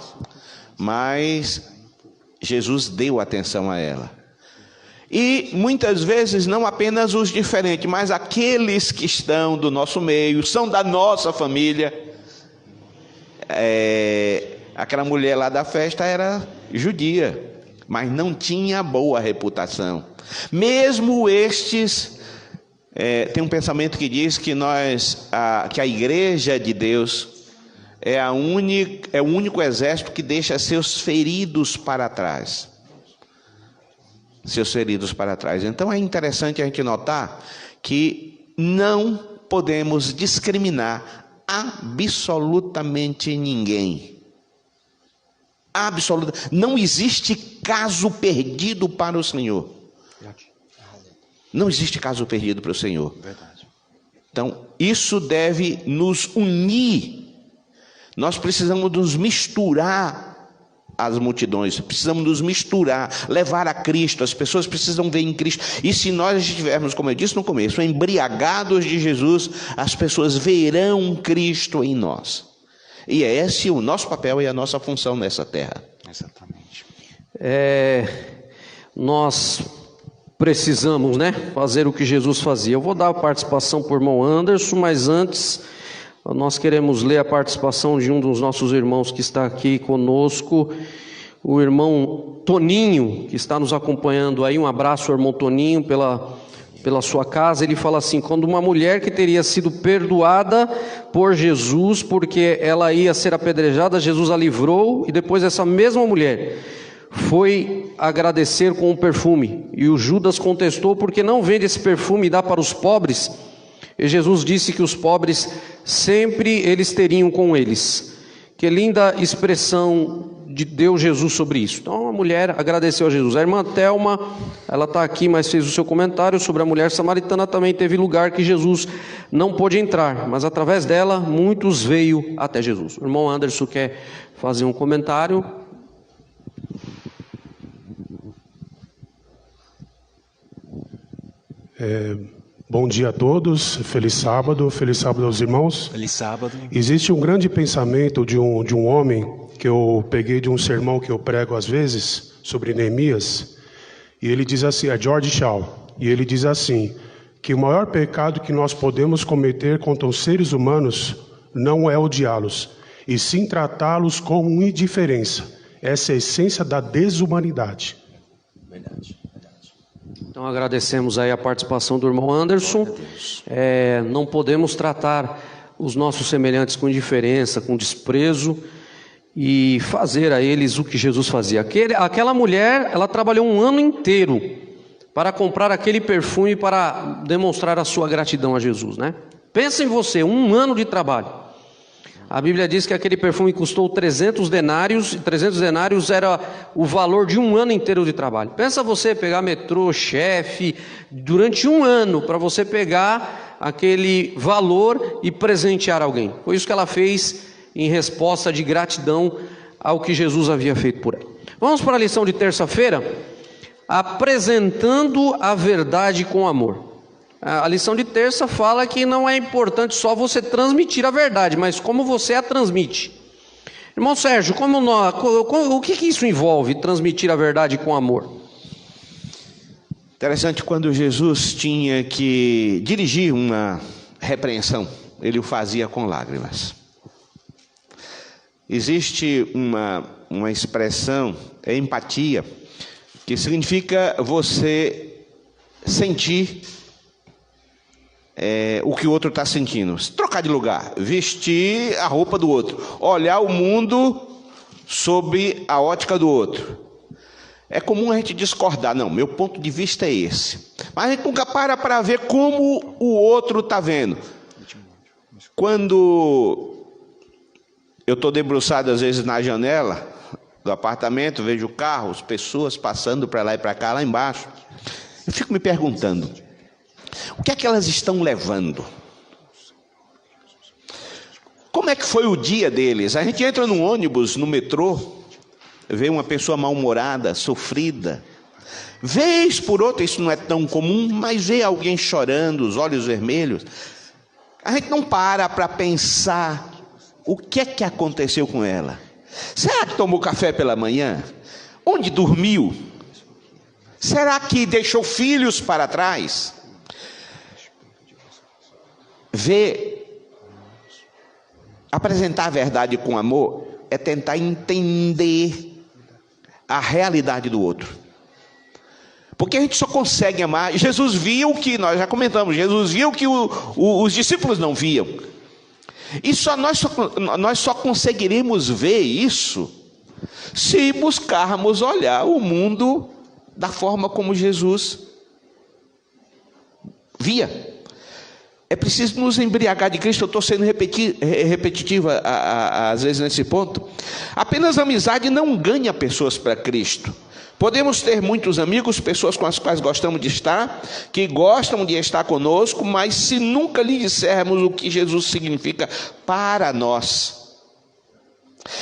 Mas Jesus deu atenção a ela. E muitas vezes não apenas os diferentes, mas aqueles que estão do nosso meio, são da nossa família. Aquela mulher lá da festa era judia, mas não tinha boa reputação. Mesmo estes, tem um pensamento que diz que que a igreja de Deus é o único exército que deixa seus feridos para trás. Seus feridos para trás. Então é interessante a gente notar que não podemos discriminar absolutamente ninguém. Não existe caso perdido para o Senhor. Não existe caso perdido para o Senhor. Então, isso deve nos unir. Nós precisamos nos misturar às multidões, precisamos nos misturar, levar a Cristo. As pessoas precisam ver em Cristo. E se nós estivermos, como eu disse no começo, embriagados de Jesus, as pessoas verão Cristo em nós. E é esse o nosso papel e a nossa função nessa terra. Exatamente. Nós precisamos, fazer o que Jesus fazia. Eu vou dar a participação para o irmão Anderson, mas antes nós queremos ler a participação de um dos nossos irmãos que está aqui conosco, o irmão Toninho, que está nos acompanhando aí. Um abraço, irmão Toninho, pela sua casa. Ele fala assim: quando uma mulher que teria sido perdoada por Jesus, porque ela ia ser apedrejada, Jesus a livrou, e depois essa mesma mulher foi agradecer com um perfume, e o Judas contestou: porque não vende esse perfume e dá para os pobres? E Jesus disse que os pobres sempre eles teriam com eles. Que linda expressão de Deus Jesus sobre isso. Então a mulher agradeceu a Jesus. A irmã Thelma, ela está aqui, mas fez o seu comentário sobre a mulher samaritana. Também teve lugar que Jesus não pôde entrar, mas através dela muitos veio até Jesus. O irmão Anderson quer fazer um comentário. Bom dia a todos, feliz sábado aos irmãos. Feliz sábado. Existe um grande pensamento de um homem que eu peguei de um sermão que eu prego às vezes sobre Neemias, e ele diz assim, é George Shaw, e ele diz assim, que o maior pecado que nós podemos cometer contra os seres humanos não é odiá-los, e sim tratá-los com indiferença. Essa é a essência da desumanidade. Verdade. Então agradecemos aí a participação do irmão Anderson. Não podemos tratar os nossos semelhantes com indiferença, com desprezo, e fazer a eles o que Jesus fazia. Aquela mulher, ela trabalhou um ano inteiro para comprar aquele perfume, para demonstrar a sua gratidão a Jesus, Pensa em você, um ano de trabalho. A Bíblia diz que aquele perfume custou 300 denários, e 300 denários era o valor de um ano inteiro de trabalho. Pensa você pegar metrô, chefe, durante um ano, para você pegar aquele valor e presentear alguém. Foi isso que ela fez em resposta de gratidão ao que Jesus havia feito por ela. Vamos para a lição de terça-feira, apresentando a verdade com amor. A lição de terça fala que não é importante só você transmitir a verdade, mas como você a transmite. Irmão Sérgio, o que isso envolve, transmitir a verdade com amor? Interessante, quando Jesus tinha que dirigir uma repreensão, ele o fazia com lágrimas. Existe uma expressão, empatia, que significa você sentir o que o outro está sentindo. Trocar de lugar, vestir a roupa do outro, olhar o mundo sob a ótica do outro. É comum a gente discordar. Não, meu ponto de vista é esse. Mas a gente nunca para ver como o outro está vendo. Quando eu estou debruçado às vezes na janela do apartamento, vejo carros, pessoas passando para lá e para cá, lá embaixo, eu fico me perguntando, o que é que elas estão levando? Como é que foi o dia deles? A gente entra no ônibus, no metrô, vê uma pessoa mal-humorada, sofrida. Vez por outra, isso não é tão comum, mas vê alguém chorando, os olhos vermelhos. A gente não para pensar o que é que aconteceu com ela. Será que tomou café pela manhã? Onde dormiu? Será que deixou filhos para trás? Apresentar a verdade com amor é tentar entender a realidade do outro. Porque a gente só consegue amar. Jesus viu o que nós já comentamos. Jesus viu o que os discípulos não viam. E nós só conseguiremos ver isso se buscarmos olhar o mundo da forma como Jesus via. É preciso nos embriagar de Cristo. Eu estou sendo repetitivo às vezes nesse ponto. Apenas amizade não ganha pessoas para Cristo. Podemos ter muitos amigos, pessoas com as quais gostamos de estar, que gostam de estar conosco, mas se nunca lhe dissermos o que Jesus significa para nós,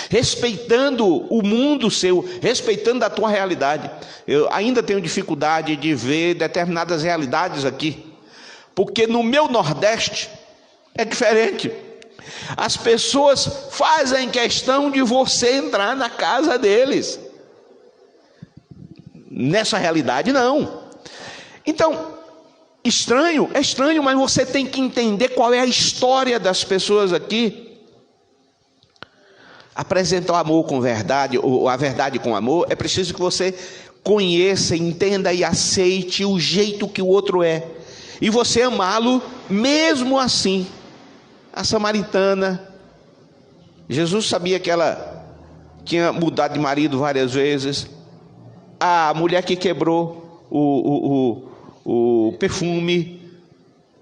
respeitando o mundo seu, respeitando a tua realidade. Eu ainda tenho dificuldade de ver determinadas realidades aqui, porque no meu Nordeste é diferente. As pessoas fazem questão de você entrar na casa deles. Nessa realidade não. Então, é estranho, mas você tem que entender qual é a história das pessoas aqui. Apresentar o amor com verdade, ou a verdade com amor, é preciso que você conheça, entenda e aceite o jeito que o outro é, e você amá-lo mesmo assim. A samaritana, Jesus sabia que ela tinha mudado de marido várias vezes. A mulher que quebrou o perfume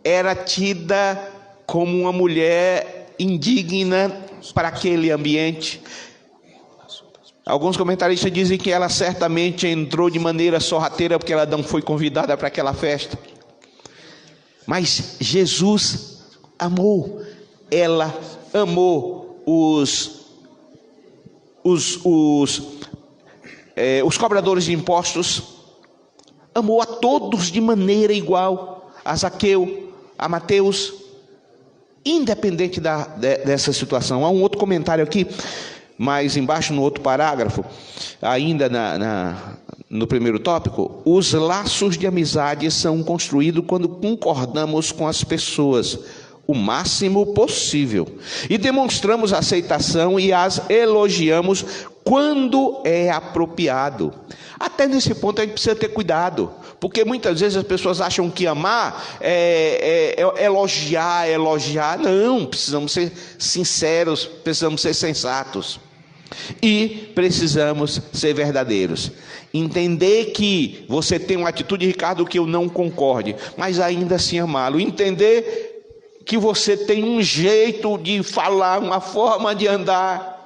era tida como uma mulher indigna para aquele ambiente. Alguns comentaristas dizem que ela certamente entrou de maneira sorrateira porque ela não foi convidada para aquela festa. Mas Jesus amou, ela amou os cobradores de impostos, amou a todos de maneira igual, a Zaqueu, a Mateus, independente dessa situação. Há um outro comentário aqui, mais embaixo no outro parágrafo, ainda no primeiro tópico: os laços de amizade são construídos quando concordamos com as pessoas o máximo possível e demonstramos aceitação e as elogiamos quando é apropriado. Até nesse ponto a gente precisa ter cuidado, porque muitas vezes as pessoas acham que amar é elogiar. Não, precisamos ser sinceros, precisamos ser sensatos e precisamos ser verdadeiros. Entender que você tem uma atitude, Ricardo, que eu não concorde, mas ainda assim amá-lo. Entender que você tem um jeito de falar, uma forma de andar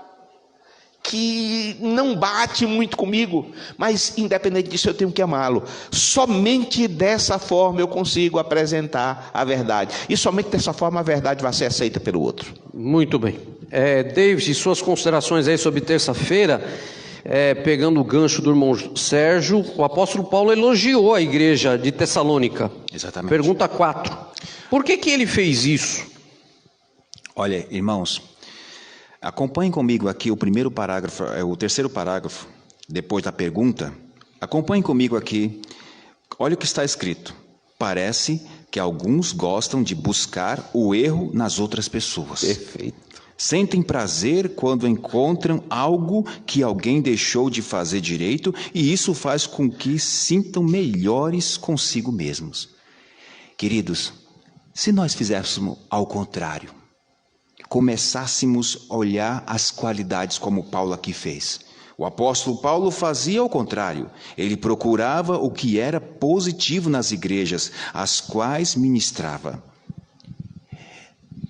que não bate muito comigo, mas independente disso eu tenho que amá-lo. Somente dessa forma eu consigo apresentar a verdade, e somente dessa forma a verdade vai ser aceita pelo outro. Muito bem. David, suas considerações aí sobre terça-feira, pegando o gancho do irmão Sérgio, o apóstolo Paulo elogiou a igreja de Tessalônica. Exatamente. Pergunta 4. Por que ele fez isso? Olha, irmãos, acompanhem comigo aqui o primeiro parágrafo, o terceiro parágrafo, depois da pergunta. Acompanhem comigo aqui. Olha o que está escrito. Parece que alguns gostam de buscar o erro nas outras pessoas. Perfeito. Sentem prazer quando encontram algo que alguém deixou de fazer direito, e isso faz com que sintam melhores consigo mesmos. Queridos, se nós fizéssemos ao contrário, começássemos a olhar as qualidades como Paulo aqui fez. O apóstolo Paulo fazia ao contrário. Ele procurava o que era positivo nas igrejas, as quais ministrava.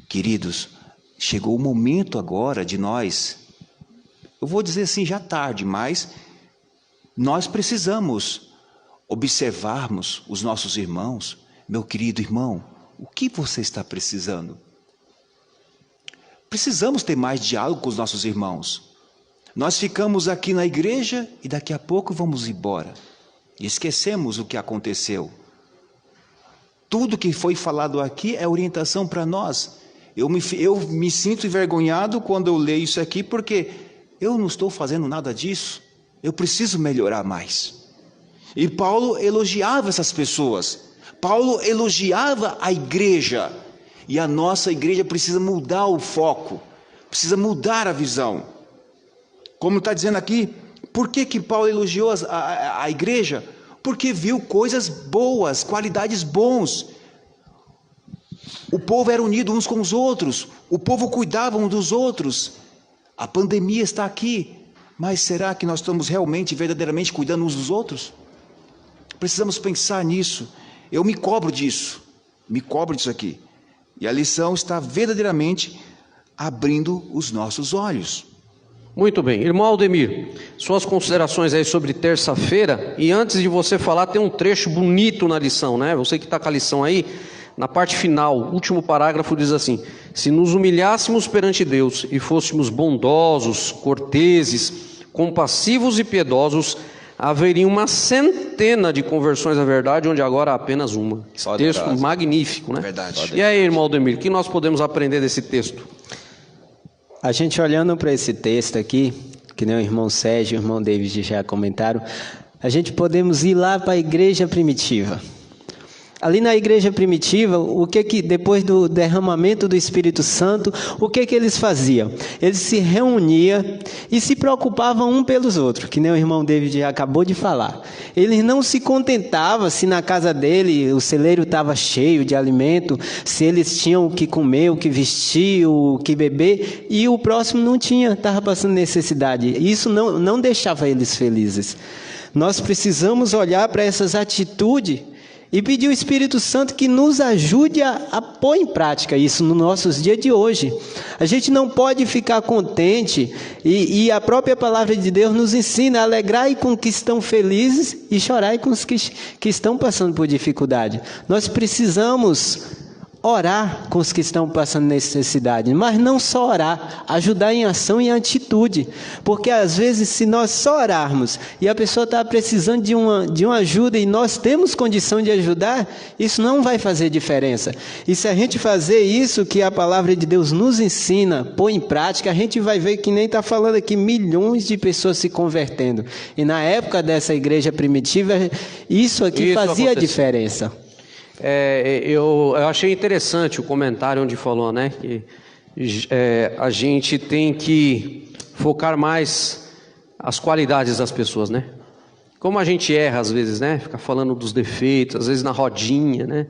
Queridos, chegou o momento agora de nós, eu vou dizer assim, já tarde, mas nós precisamos observarmos os nossos irmãos. Meu querido irmão, o que você está precisando? Precisamos ter mais diálogo com os nossos irmãos. Nós ficamos aqui na igreja e daqui a pouco vamos embora. E esquecemos o que aconteceu. Tudo que foi falado aqui é orientação para nós. Eu me sinto envergonhado quando eu leio isso aqui, porque eu não estou fazendo nada disso. Eu preciso melhorar mais. E Paulo elogiava essas pessoas. Paulo elogiava a igreja. E a nossa igreja precisa mudar o foco, precisa mudar a visão. Como está dizendo aqui, por que Paulo elogiou a igreja? Porque viu coisas boas, qualidades bons. O povo era unido uns com os outros, o povo cuidava uns dos outros. A pandemia está aqui, mas será que nós estamos realmente, verdadeiramente cuidando uns dos outros? Precisamos pensar nisso. Eu me cobro disso aqui. E a lição está verdadeiramente abrindo os nossos olhos. Muito bem. Irmão Aldemir, suas considerações aí sobre terça-feira. E antes de você falar, tem um trecho bonito na lição, né? Você que está com a lição aí, na parte final, o último parágrafo diz assim: se nos humilhássemos perante Deus e fôssemos bondosos, corteses, compassivos e piedosos, haveria uma centena de conversões à verdade, onde agora há apenas uma. Esse texto magnífico, né? Verdade. E aí, irmão Aldemir, o que nós podemos aprender desse texto? A gente olhando para esse texto aqui, que nem o irmão Sérgio e o irmão David já comentaram, a gente podemos ir lá para a igreja primitiva. Ali na igreja primitiva, depois do derramamento do Espírito Santo, o que eles faziam? Eles se reuniam e se preocupavam um pelos outros, que nem o irmão David já acabou de falar. Eles não se contentavam se na casa dele o celeiro estava cheio de alimento, se eles tinham o que comer, o que vestir, o que beber, e o próximo não tinha, estava passando necessidade. Isso não deixava eles felizes. Nós precisamos olhar para essas atitudes e pedir o Espírito Santo que nos ajude a pôr em prática isso nos nossos dias de hoje. A gente não pode ficar contente, e a própria palavra de Deus nos ensina a alegrar com os que estão felizes e chorar com os que estão passando por dificuldade. Nós precisamos orar com os que estão passando necessidade, mas não só orar, ajudar em ação e atitude, porque às vezes se nós só orarmos e a pessoa está precisando de uma ajuda e nós temos condição de ajudar, isso não vai fazer diferença. E se a gente fazer isso que a palavra de Deus nos ensina, pôr em prática, a gente vai ver que nem está falando aqui, milhões de pessoas se convertendo. E na época dessa igreja primitiva, isso aqui fazia diferença. Eu achei interessante o comentário onde falou, né, que a gente tem que focar mais as qualidades das pessoas, né? Como a gente erra às vezes, né? Ficar falando dos defeitos, às vezes na rodinha, né?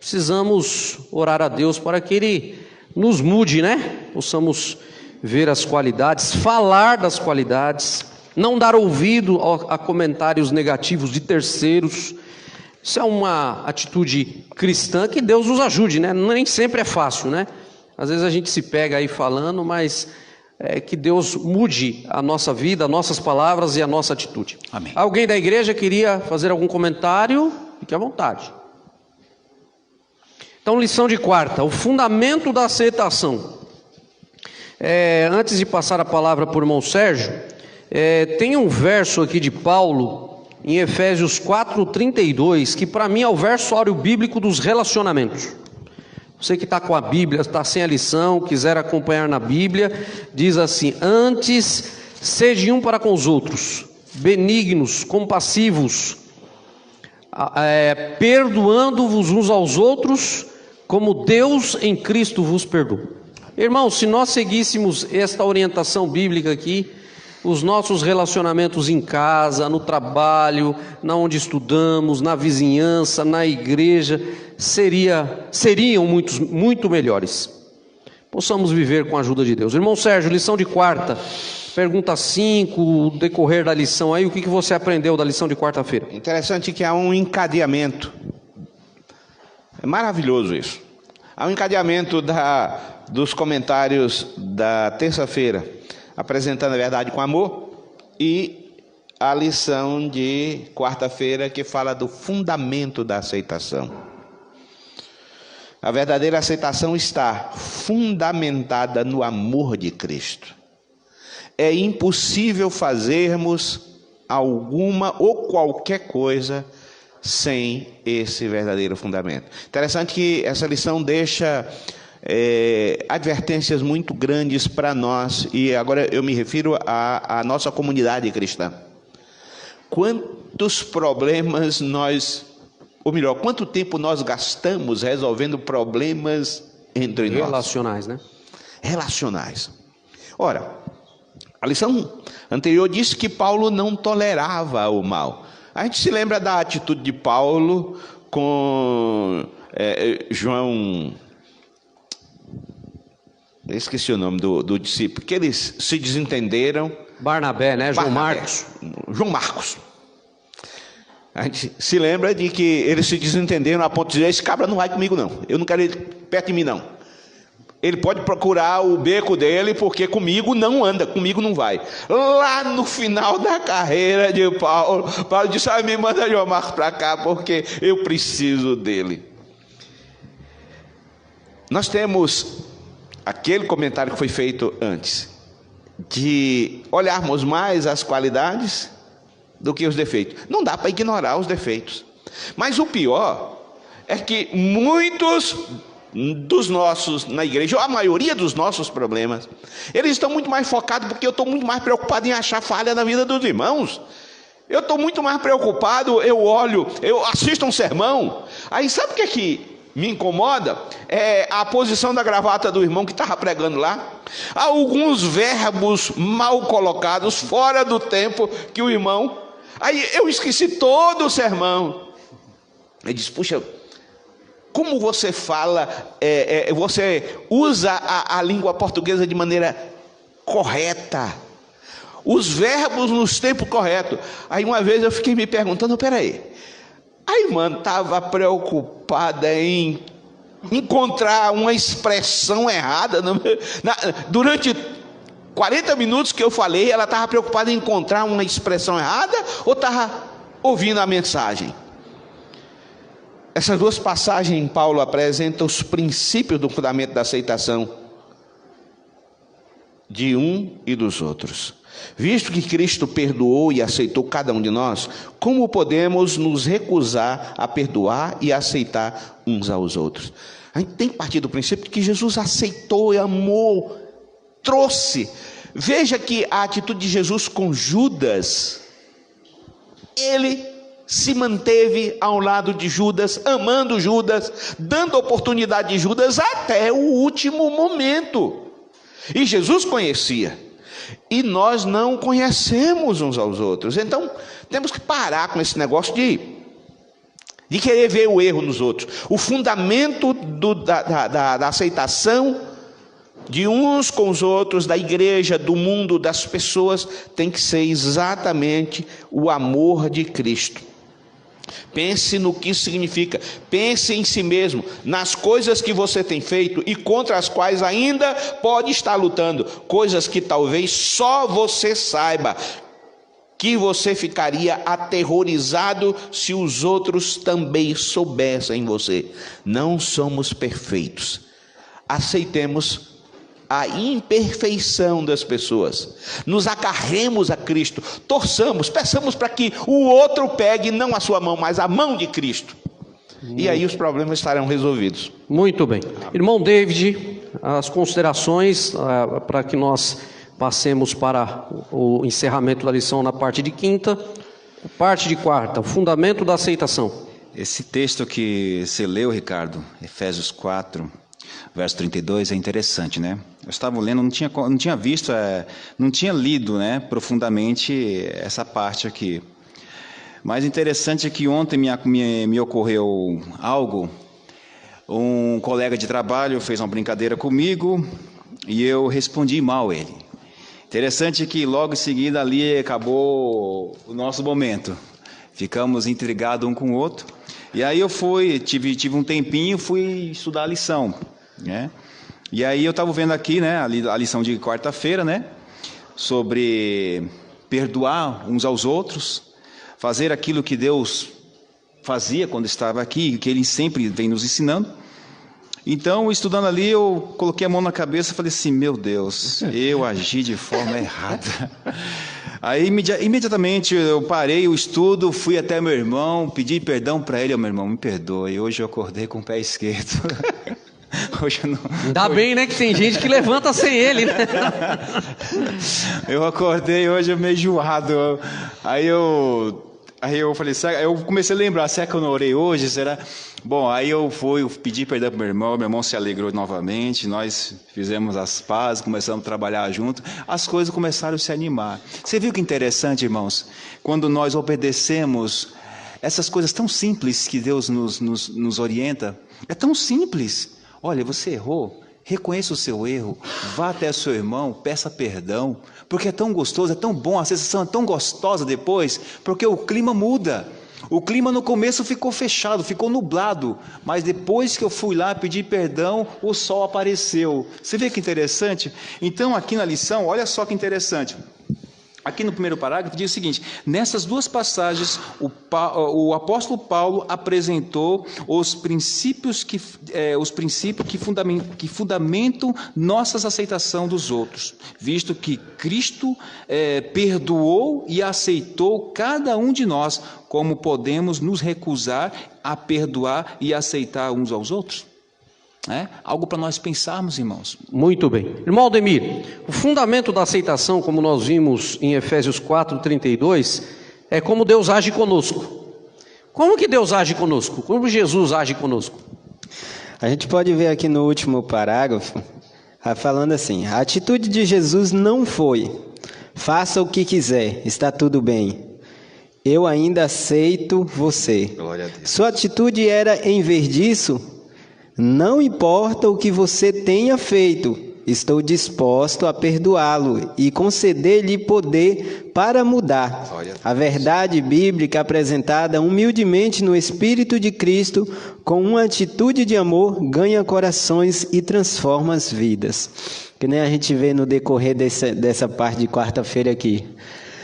Precisamos orar a Deus para que Ele nos mude, né? Possamos ver as qualidades, falar das qualidades, não dar ouvido a comentários negativos de terceiros. Isso é uma atitude cristã, que Deus nos ajude, né? Nem sempre é fácil, né? Às vezes a gente se pega aí falando, mas que Deus mude a nossa vida, as nossas palavras e a nossa atitude. Amém. Alguém da igreja queria fazer algum comentário? Fique à vontade. Então, lição de quarta, o fundamento da aceitação. Antes de passar a palavra para o irmão Sérgio, tem um verso aqui de Paulo, em Efésios 4:32, que para mim é o versório bíblico dos relacionamentos. Você que está com a Bíblia, está sem a lição, quiser acompanhar na Bíblia, diz assim: antes, sede um para com os outros, benignos, compassivos, perdoando-vos uns aos outros, como Deus em Cristo vos perdoa. Irmãos, se nós seguíssemos esta orientação bíblica aqui, os nossos relacionamentos em casa, no trabalho, na onde estudamos, na vizinhança, na igreja, seriam muito melhores. Possamos viver com a ajuda de Deus. Irmão Sérgio, lição de quarta, pergunta 5, o decorrer da lição aí, o que você aprendeu da lição de quarta-feira? Interessante que há um encadeamento. É maravilhoso isso. Há um encadeamento dos comentários da terça-feira, apresentando a verdade com amor, e a lição de quarta-feira que fala do fundamento da aceitação. A verdadeira aceitação está fundamentada no amor de Cristo. É impossível fazermos alguma ou qualquer coisa sem esse verdadeiro fundamento. Interessante que essa lição deixa advertências muito grandes para nós, e agora eu me refiro à nossa comunidade cristã. Quantos problemas quanto tempo nós gastamos resolvendo problemas entre nós? Relacionais, né? Relacionais. Ora, a lição anterior disse que Paulo não tolerava o mal. A gente se lembra da atitude de Paulo com João... Eu esqueci o nome do discípulo, que eles se desentenderam. Barnabé, né? João Marcos. João Marcos. A gente se lembra de que eles se desentenderam a ponto de dizer: esse cabra não vai comigo não, eu não quero ele perto de mim não. Ele pode procurar o beco dele, porque comigo não anda, comigo não vai. Lá no final da carreira de Paulo, Paulo disse: me manda João Marcos para cá, porque eu preciso dele. Nós temos aquele comentário que foi feito antes, de olharmos mais as qualidades do que os defeitos. Não dá para ignorar os defeitos. Mas o pior é que muitos dos nossos, na igreja, ou a maioria dos nossos problemas, eles estão muito mais focados, porque eu estou muito mais preocupado em achar falha na vida dos irmãos. Eu estou muito mais preocupado, eu assisto um sermão, aí sabe o que é que me incomoda? É a posição da gravata do irmão que estava pregando lá. Alguns verbos mal colocados, fora do tempo que o irmão... Aí eu esqueci todo o sermão. Ele disse: puxa, como você fala, você usa a língua portuguesa de maneira correta, os verbos nos tempos corretos. Aí uma vez eu fiquei me perguntando: peraí, a irmã estava preocupada em encontrar uma expressão errada? Durante 40 minutos que eu falei, ela estava preocupada em encontrar uma expressão errada, ou estava ouvindo a mensagem? Essas duas passagens, Paulo apresenta os princípios do fundamento da aceitação de um e dos outros. Visto que Cristo perdoou e aceitou cada um de nós, como podemos nos recusar a perdoar e aceitar uns aos outros? A gente tem que partir do princípio de que Jesus aceitou e amou, trouxe. Veja que a atitude de Jesus com Judas, ele se manteve ao lado de Judas, amando Judas, dando oportunidade de Judas até o último momento. E Jesus conhecia, e nós não conhecemos uns aos outros. Então temos que parar com esse negócio de querer ver o erro nos outros. O fundamento da aceitação de uns com os outros, da igreja, do mundo, das pessoas, tem que ser exatamente o amor de Cristo. Pense no que isso significa. Pense em si mesmo, nas coisas que você tem feito e contra as quais ainda pode estar lutando, coisas que talvez só você saiba, que você ficaria aterrorizado se os outros também soubessem você. Não somos perfeitos. Aceitemos a imperfeição das pessoas, nos agarremos a Cristo, torçamos, peçamos para que o outro pegue não a sua mão, mas a mão de Cristo, e aí os problemas estarão resolvidos. Muito bem. Irmão David, as considerações para que nós passemos para o encerramento da lição na parte de quinta. Parte de quarta, o fundamento da aceitação. Esse texto que você leu, Ricardo, Efésios 4, verso 32, é interessante, né? Eu estava lendo, não tinha visto, não tinha lido, né, profundamente essa parte aqui. Mas interessante é que ontem me ocorreu algo. Um colega de trabalho fez uma brincadeira comigo e eu respondi mal ele. Interessante que logo em seguida ali acabou o nosso momento. Ficamos intrigados um com o outro. E aí eu tive um tempinho, fui estudar a lição, né? E aí eu estava vendo aqui, né, a lição de quarta-feira, né, sobre perdoar uns aos outros, fazer aquilo que Deus fazia quando estava aqui, que Ele sempre vem nos ensinando. Então, estudando ali, eu coloquei a mão na cabeça e falei assim: meu Deus, eu agi de forma errada. Aí, imediatamente, eu parei o estudo, fui até meu irmão, pedi perdão para ele. Meu irmão, me perdoe, hoje eu acordei com o pé esquerdo. Hoje eu não... Ainda bem, né, que tem gente que levanta sem ele, né? Eu acordei hoje meio enjoado. Aí eu falei, eu comecei a lembrar, será que eu não orei hoje? Será? Bom, aí eu pedi perdão para meu irmão se alegrou novamente, nós fizemos as pazes, começamos a trabalhar junto, as coisas começaram a se animar. Você viu que interessante, irmãos? Quando nós obedecemos essas coisas tão simples que Deus nos orienta, é tão simples. Olha, você errou, reconheça o seu erro, vá até o seu irmão, peça perdão, porque é tão gostoso, é tão bom, a sensação é tão gostosa depois, porque o clima muda. O clima no começo ficou fechado, ficou nublado, mas depois que eu fui lá pedir perdão, o sol apareceu. Você vê que interessante? Então, aqui na lição, olha só que interessante. Aqui no primeiro parágrafo diz o seguinte: nessas duas passagens, o apóstolo Paulo apresentou os princípios que fundamentam nossa aceitação dos outros, visto que Cristo perdoou e aceitou cada um de nós, como podemos nos recusar a perdoar e aceitar uns aos outros? Algo para nós pensarmos, irmãos. Muito bem. Irmão Aldemir, o fundamento da aceitação, como nós vimos em Efésios 4:32, é como Deus age conosco. Como que Deus age conosco? Como Jesus age conosco? A gente pode ver aqui no último parágrafo, falando assim: a atitude de Jesus não foi: faça o que quiser, está tudo bem, eu ainda aceito você. Glória a Deus. Sua atitude era, em vez disso: não importa o que você tenha feito, estou disposto a perdoá-lo e conceder-lhe poder para mudar. A verdade bíblica apresentada humildemente no Espírito de Cristo, com uma atitude de amor, ganha corações e transforma as vidas. Que nem a gente vê no decorrer dessa parte de quarta-feira aqui.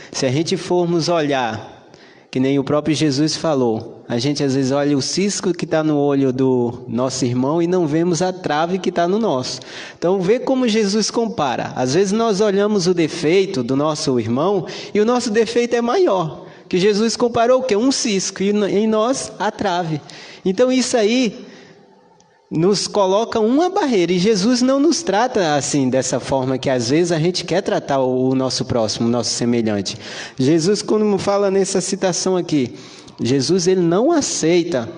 Se a gente formos olhar, que nem o próprio Jesus falou, a gente às vezes olha o cisco que está no olho do nosso irmão e não vemos a trave que está no nosso. Então vê como Jesus compara. Às vezes nós olhamos o defeito do nosso irmão e o nosso defeito é maior. Que Jesus comparou o quê? Um cisco, e em nós a trave. Então isso aí nos coloca uma barreira, e Jesus não nos trata assim, dessa forma que às vezes a gente quer tratar o nosso próximo, o nosso semelhante. Jesus, quando fala nessa citação aqui, Jesus ele não aceita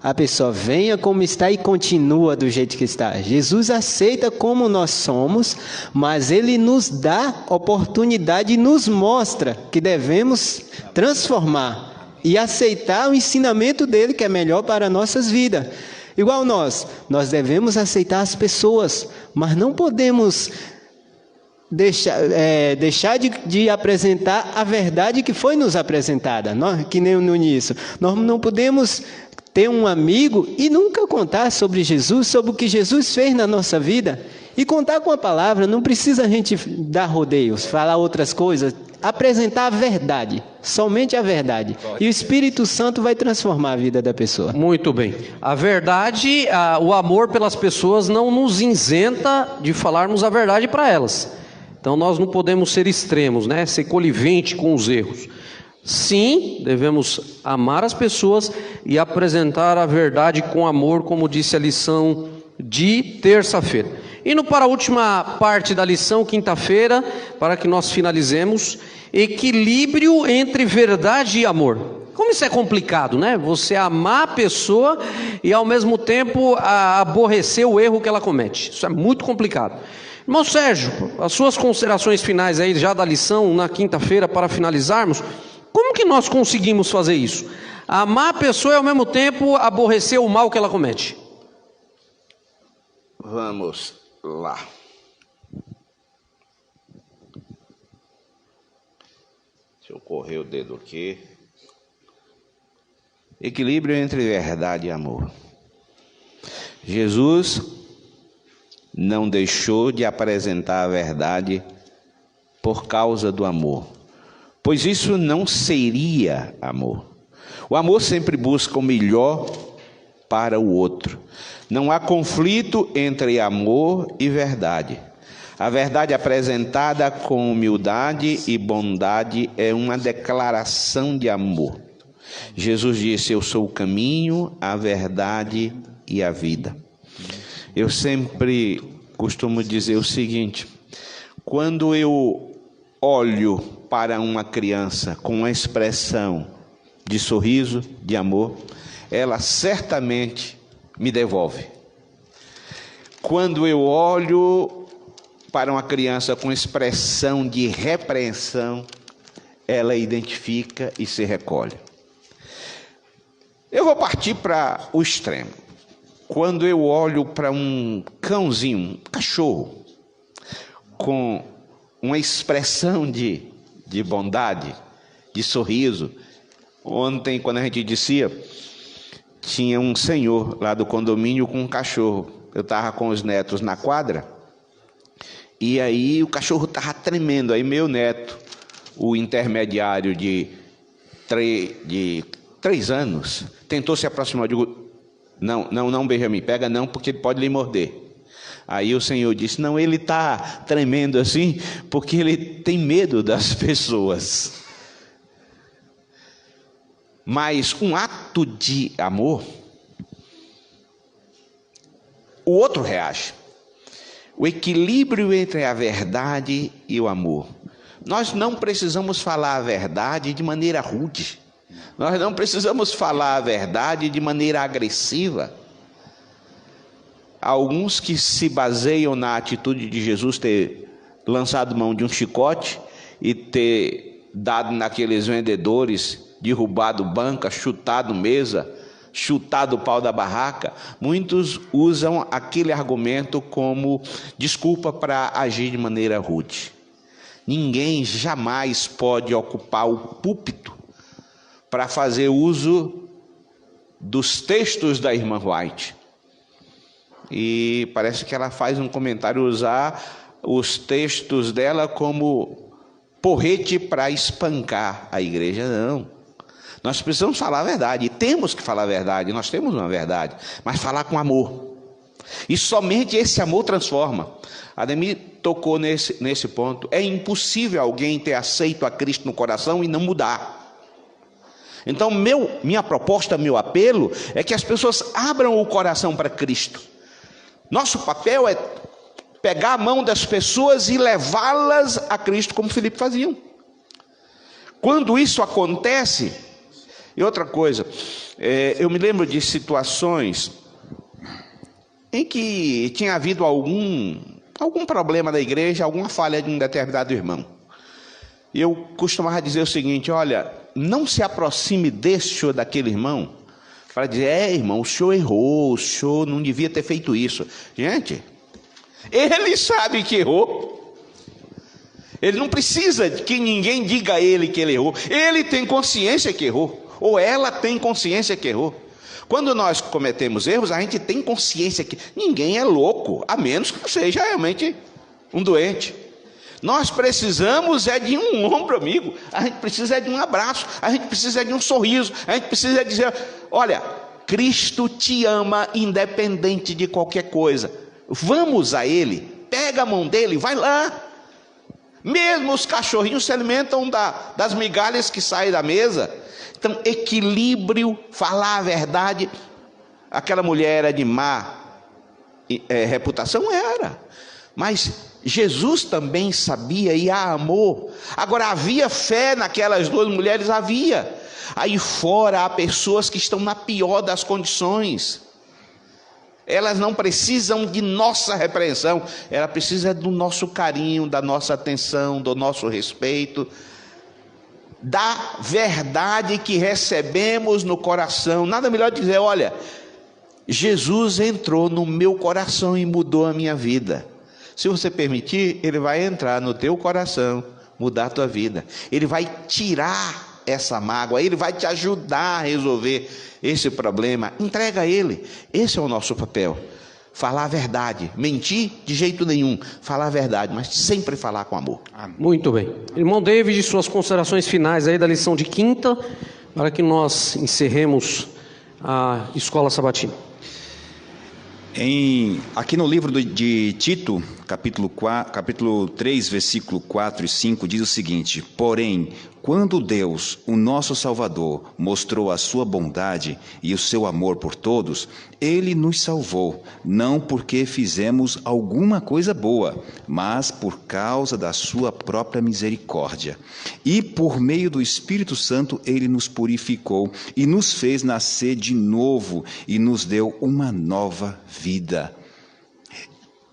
a pessoa venha como está e continua do jeito que está. Jesus aceita como nós somos, mas ele nos dá oportunidade e nos mostra que devemos transformar e aceitar o ensinamento dele, que é melhor para nossas vidas. Igual nós devemos aceitar as pessoas, mas não podemos deixar de apresentar a verdade que foi nos apresentada, que nem no início. Nós não podemos ter um amigo e nunca contar sobre Jesus, sobre o que Jesus fez na nossa vida, e contar com a palavra. Não precisa a gente dar rodeios, falar outras coisas, apresentar a verdade, somente a verdade, e o Espírito Santo vai transformar a vida da pessoa. Muito bem. A verdade, o amor pelas pessoas não nos isenta de falarmos a verdade para elas. Então nós não podemos ser extremos, né? Ser conivente com os erros. Sim, devemos amar as pessoas e apresentar a verdade com amor, como disse a lição de terça-feira. Indo para a última parte da lição, quinta-feira, para que nós finalizemos: equilíbrio entre verdade e amor. Como isso é complicado, né? Você amar a pessoa e ao mesmo tempo aborrecer o erro que ela comete. Isso é muito complicado. Irmão Sérgio, as suas considerações finais aí já da lição na quinta-feira, para finalizarmos. Como que nós conseguimos fazer isso? Amar a pessoa e ao mesmo tempo aborrecer o mal que ela comete. Vamos lá. Deixa eu correr o dedo aqui. Equilíbrio entre verdade e amor. Jesus não deixou de apresentar a verdade por causa do amor, pois isso não seria amor. O amor sempre busca o melhor para o outro. Não há conflito entre amor e verdade. A verdade apresentada com humildade e bondade é uma declaração de amor. Jesus disse: eu sou o caminho, a verdade e a vida. Eu sempre costumo dizer o seguinte: quando eu olho para uma criança com uma expressão de sorriso, de amor, ela certamente me devolve. Quando eu olho para uma criança com expressão de repreensão, ela identifica e se recolhe. Eu vou partir para o extremo. Quando eu olho para um cãozinho, um cachorro, com uma expressão de bondade, de sorriso, Ontem, quando a gente descia, tinha um senhor lá do condomínio com um cachorro. Eu estava com os netos na quadra, e aí o cachorro estava tremendo. Aí meu neto, o intermediário de 3 anos, tentou se aproximar. Eu digo, não, Benjamin, pega não, porque ele pode lhe morder. Aí o Senhor disse, não, ele está tremendo assim, porque ele tem medo das pessoas. Mas um ato de amor, o outro reage. O equilíbrio entre a verdade e o amor. Nós não precisamos falar a verdade de maneira rude. Nós não precisamos falar a verdade de maneira agressiva. Alguns que se baseiam na atitude de Jesus ter lançado mão de um chicote e ter dado naqueles vendedores, derrubado banca, chutado mesa, chutado o pau da barraca, muitos usam aquele argumento como desculpa para agir de maneira rude. Ninguém jamais pode ocupar o púlpito para fazer uso dos textos da irmã White. E parece que ela faz um comentário, usar os textos dela como porrete para espancar a igreja. Não. Nós precisamos falar a verdade, e temos que falar a verdade, nós temos uma verdade, mas falar com amor. E somente esse amor transforma. Ademir tocou nesse ponto. É impossível alguém ter aceito a Cristo no coração e não mudar. Então minha proposta, meu apelo é que as pessoas abram o coração para Cristo. Nosso papel é pegar a mão das pessoas e levá-las a Cristo, como Filipe faziam. Quando isso acontece, e outra coisa, eu me lembro de situações em que tinha havido algum problema da igreja, alguma falha de um determinado irmão. E eu costumava dizer o seguinte, olha, não se aproxime deste ou daquele irmão, para dizer, irmão, o senhor errou, o senhor não devia ter feito isso. Gente, ele sabe que errou. Ele não precisa que ninguém diga a ele que ele errou. Ele tem consciência que errou, ou ela tem consciência que errou. Quando nós cometemos erros, a gente tem consciência que ninguém é louco, a menos que seja realmente um doente. Nós precisamos de um ombro amigo, a gente precisa de um abraço, a gente precisa de um sorriso, a gente precisa dizer, olha, Cristo te ama independente de qualquer coisa. Vamos a Ele, pega a mão dele, vai lá. Mesmo os cachorrinhos se alimentam das migalhas que saem da mesa. Então, equilíbrio, falar a verdade. Aquela mulher era de má reputação? Era. Mas Jesus também sabia e a amou. Agora, havia fé naquelas 2 mulheres? Havia. Aí fora há pessoas que estão na pior das condições. Elas não precisam de nossa repreensão, ela precisa do nosso carinho, da nossa atenção, do nosso respeito, da verdade que recebemos no coração. Nada melhor dizer, olha, Jesus entrou no meu coração e mudou a minha vida. Se você permitir, Ele vai entrar no teu coração, mudar a tua vida. Ele vai tirar essa mágoa, Ele vai te ajudar a resolver esse problema. Entrega a Ele. Esse é o nosso papel. Falar a verdade. Mentir de jeito nenhum. Falar a verdade, mas sempre falar com amor. Muito bem. Irmão David, suas considerações finais aí da lição de quinta, para que nós encerremos a escola sabatina. Aqui no livro de Tito, capítulo 3, versículo 4 e 5, diz o seguinte: porém, quando Deus, o nosso Salvador, mostrou a sua bondade e o seu amor por todos, Ele nos salvou, não porque fizemos alguma coisa boa, mas por causa da sua própria misericórdia. E por meio do Espírito Santo, Ele nos purificou e nos fez nascer de novo e nos deu uma nova vida.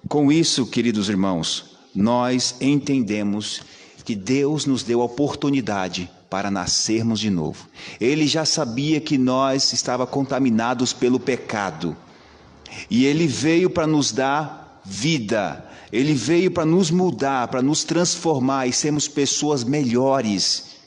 Com isso, queridos irmãos, nós entendemos que Deus nos deu a oportunidade para nascermos de novo. Ele já sabia que nós estávamos contaminados pelo pecado. E Ele veio para nos dar vida. Ele veio para nos mudar, para nos transformar e sermos pessoas melhores.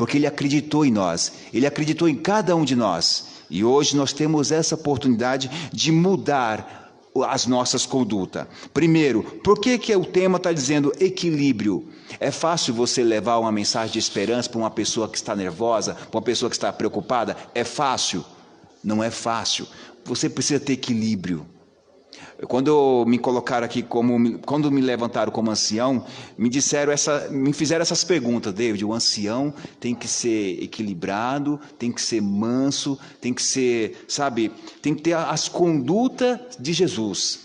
porque Ele acreditou em nós, Ele acreditou em cada um de nós. E hoje nós temos essa oportunidade de mudar as nossas condutas. Primeiro, por que o tema está dizendo equilíbrio? É fácil você levar uma mensagem de esperança para uma pessoa que está nervosa, para uma pessoa que está preocupada? É fácil? Não é fácil. Você precisa ter equilíbrio. Quando me colocaram aqui quando me levantaram como ancião, me fizeram essas perguntas: David, o ancião tem que ser equilibrado, tem que ser manso, tem que ser, tem que ter as condutas de Jesus.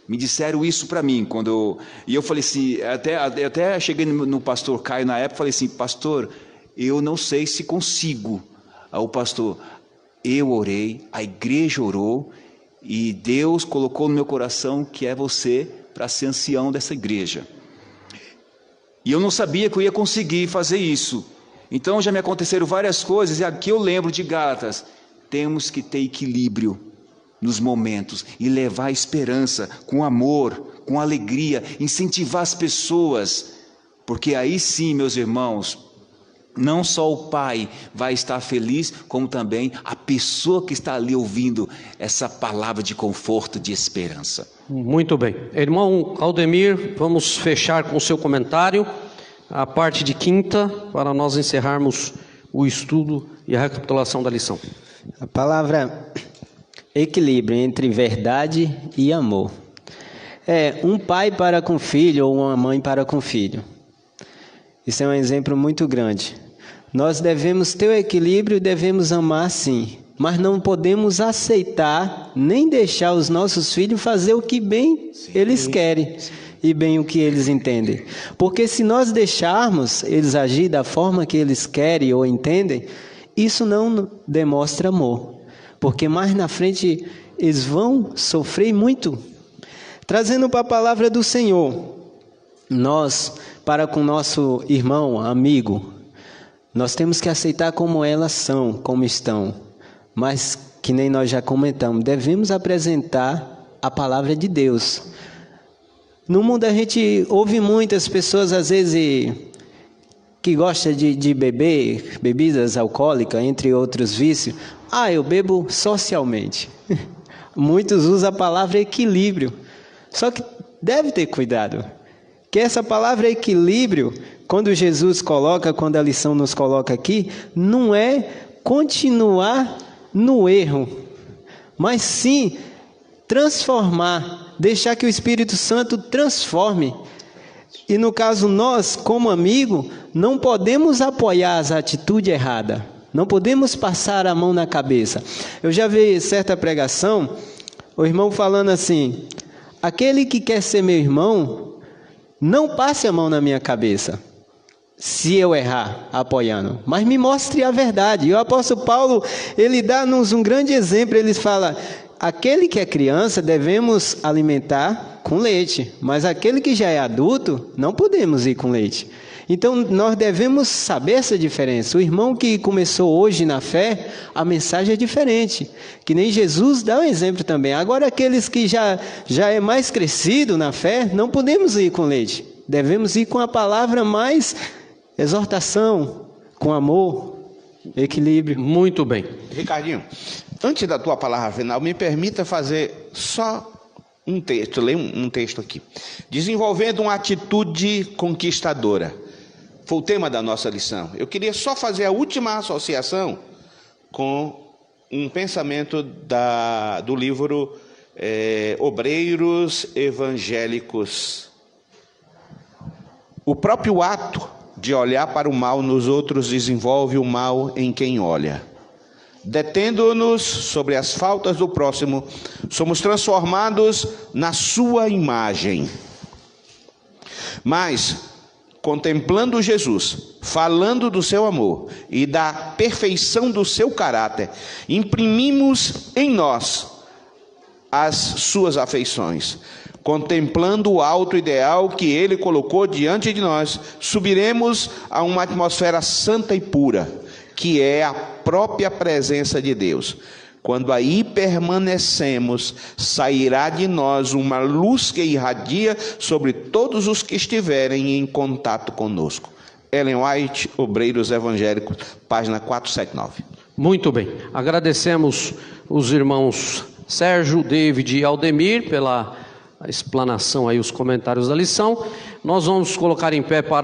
Me disseram isso para mim, e eu falei assim, até cheguei no pastor Caio na época, falei assim: pastor, eu não sei se consigo. Aí o pastor: eu orei, a igreja orou, e Deus colocou no meu coração que é você para ser ancião dessa igreja. E eu não sabia que eu ia conseguir fazer isso. Então já me aconteceram várias coisas, e aqui eu lembro de Gálatas: temos que ter equilíbrio nos momentos e levar esperança, com amor, com alegria, incentivar as pessoas, porque aí sim, meus irmãos, não só o pai vai estar feliz, como também a pessoa que está ali ouvindo essa palavra de conforto, de esperança. Muito bem. Irmão Aldemir, vamos fechar com o seu comentário, a parte de quinta, para nós encerrarmos o estudo e a recapitulação da lição. A palavra equilíbrio entre verdade e amor. É um pai para com filho ou uma mãe para com filho. Isso é um exemplo muito grande. Nós devemos ter o equilíbrio e devemos amar sim, mas não podemos aceitar nem deixar os nossos filhos fazer o que bem eles querem e bem o que eles entendem. Porque se nós deixarmos eles agir da forma que eles querem ou entendem, isso não demonstra amor, porque mais na frente eles vão sofrer muito. Trazendo para a palavra do Senhor, nós, para com nosso irmão, amigo, nós temos que aceitar como elas são, como estão. Mas, que nem nós já comentamos, devemos apresentar a palavra de Deus. No mundo a gente ouve muitas pessoas, às vezes, que gostam de beber bebidas alcoólicas, entre outros vícios. Eu bebo socialmente. Muitos usam a palavra equilíbrio. Só que deve ter cuidado. Que essa palavra equilíbrio, quando Jesus coloca, quando a lição nos coloca aqui, não é continuar no erro, mas sim transformar, deixar que o Espírito Santo transforme. E no caso nós, como amigo, não podemos apoiar as atitudes erradas, não podemos passar a mão na cabeça. Eu já vi certa pregação, o irmão falando assim: aquele que quer ser meu irmão, não passe a mão na minha cabeça, se eu errar, apoiando, mas me mostre a verdade. E o apóstolo Paulo, ele dá-nos um grande exemplo. Ele fala: aquele que é criança devemos alimentar com leite, mas aquele que já é adulto, não podemos ir com leite. Então nós devemos saber essa diferença. O irmão que começou hoje na fé, a mensagem é diferente, que nem Jesus dá um exemplo também. Agora aqueles que já é mais crescido na fé, não podemos ir com leite, devemos ir com a palavra mais exortação, com amor, equilíbrio. Muito bem. Ricardinho, antes da tua palavra final, me permita fazer só um texto, ler um texto aqui. Desenvolvendo uma atitude conquistadora. Foi o tema da nossa lição. Eu queria só fazer a última associação com um pensamento do livro Obreiros Evangélicos. O próprio ato de olhar para o mal nos outros desenvolve o mal em quem olha. Detendo-nos sobre as faltas do próximo, somos transformados na sua imagem. Mas, contemplando Jesus, falando do seu amor e da perfeição do seu caráter, imprimimos em nós as suas afeições. Contemplando o alto ideal que ele colocou diante de nós, subiremos a uma atmosfera santa e pura, que é a própria presença de Deus. Quando aí permanecemos, sairá de nós uma luz que irradia sobre todos os que estiverem em contato conosco. Ellen White, Obreiros Evangélicos, página 479. Muito bem. Agradecemos os irmãos Sérgio, David e Aldemir pela explanação aí, os comentários da lição. Nós vamos colocar em pé para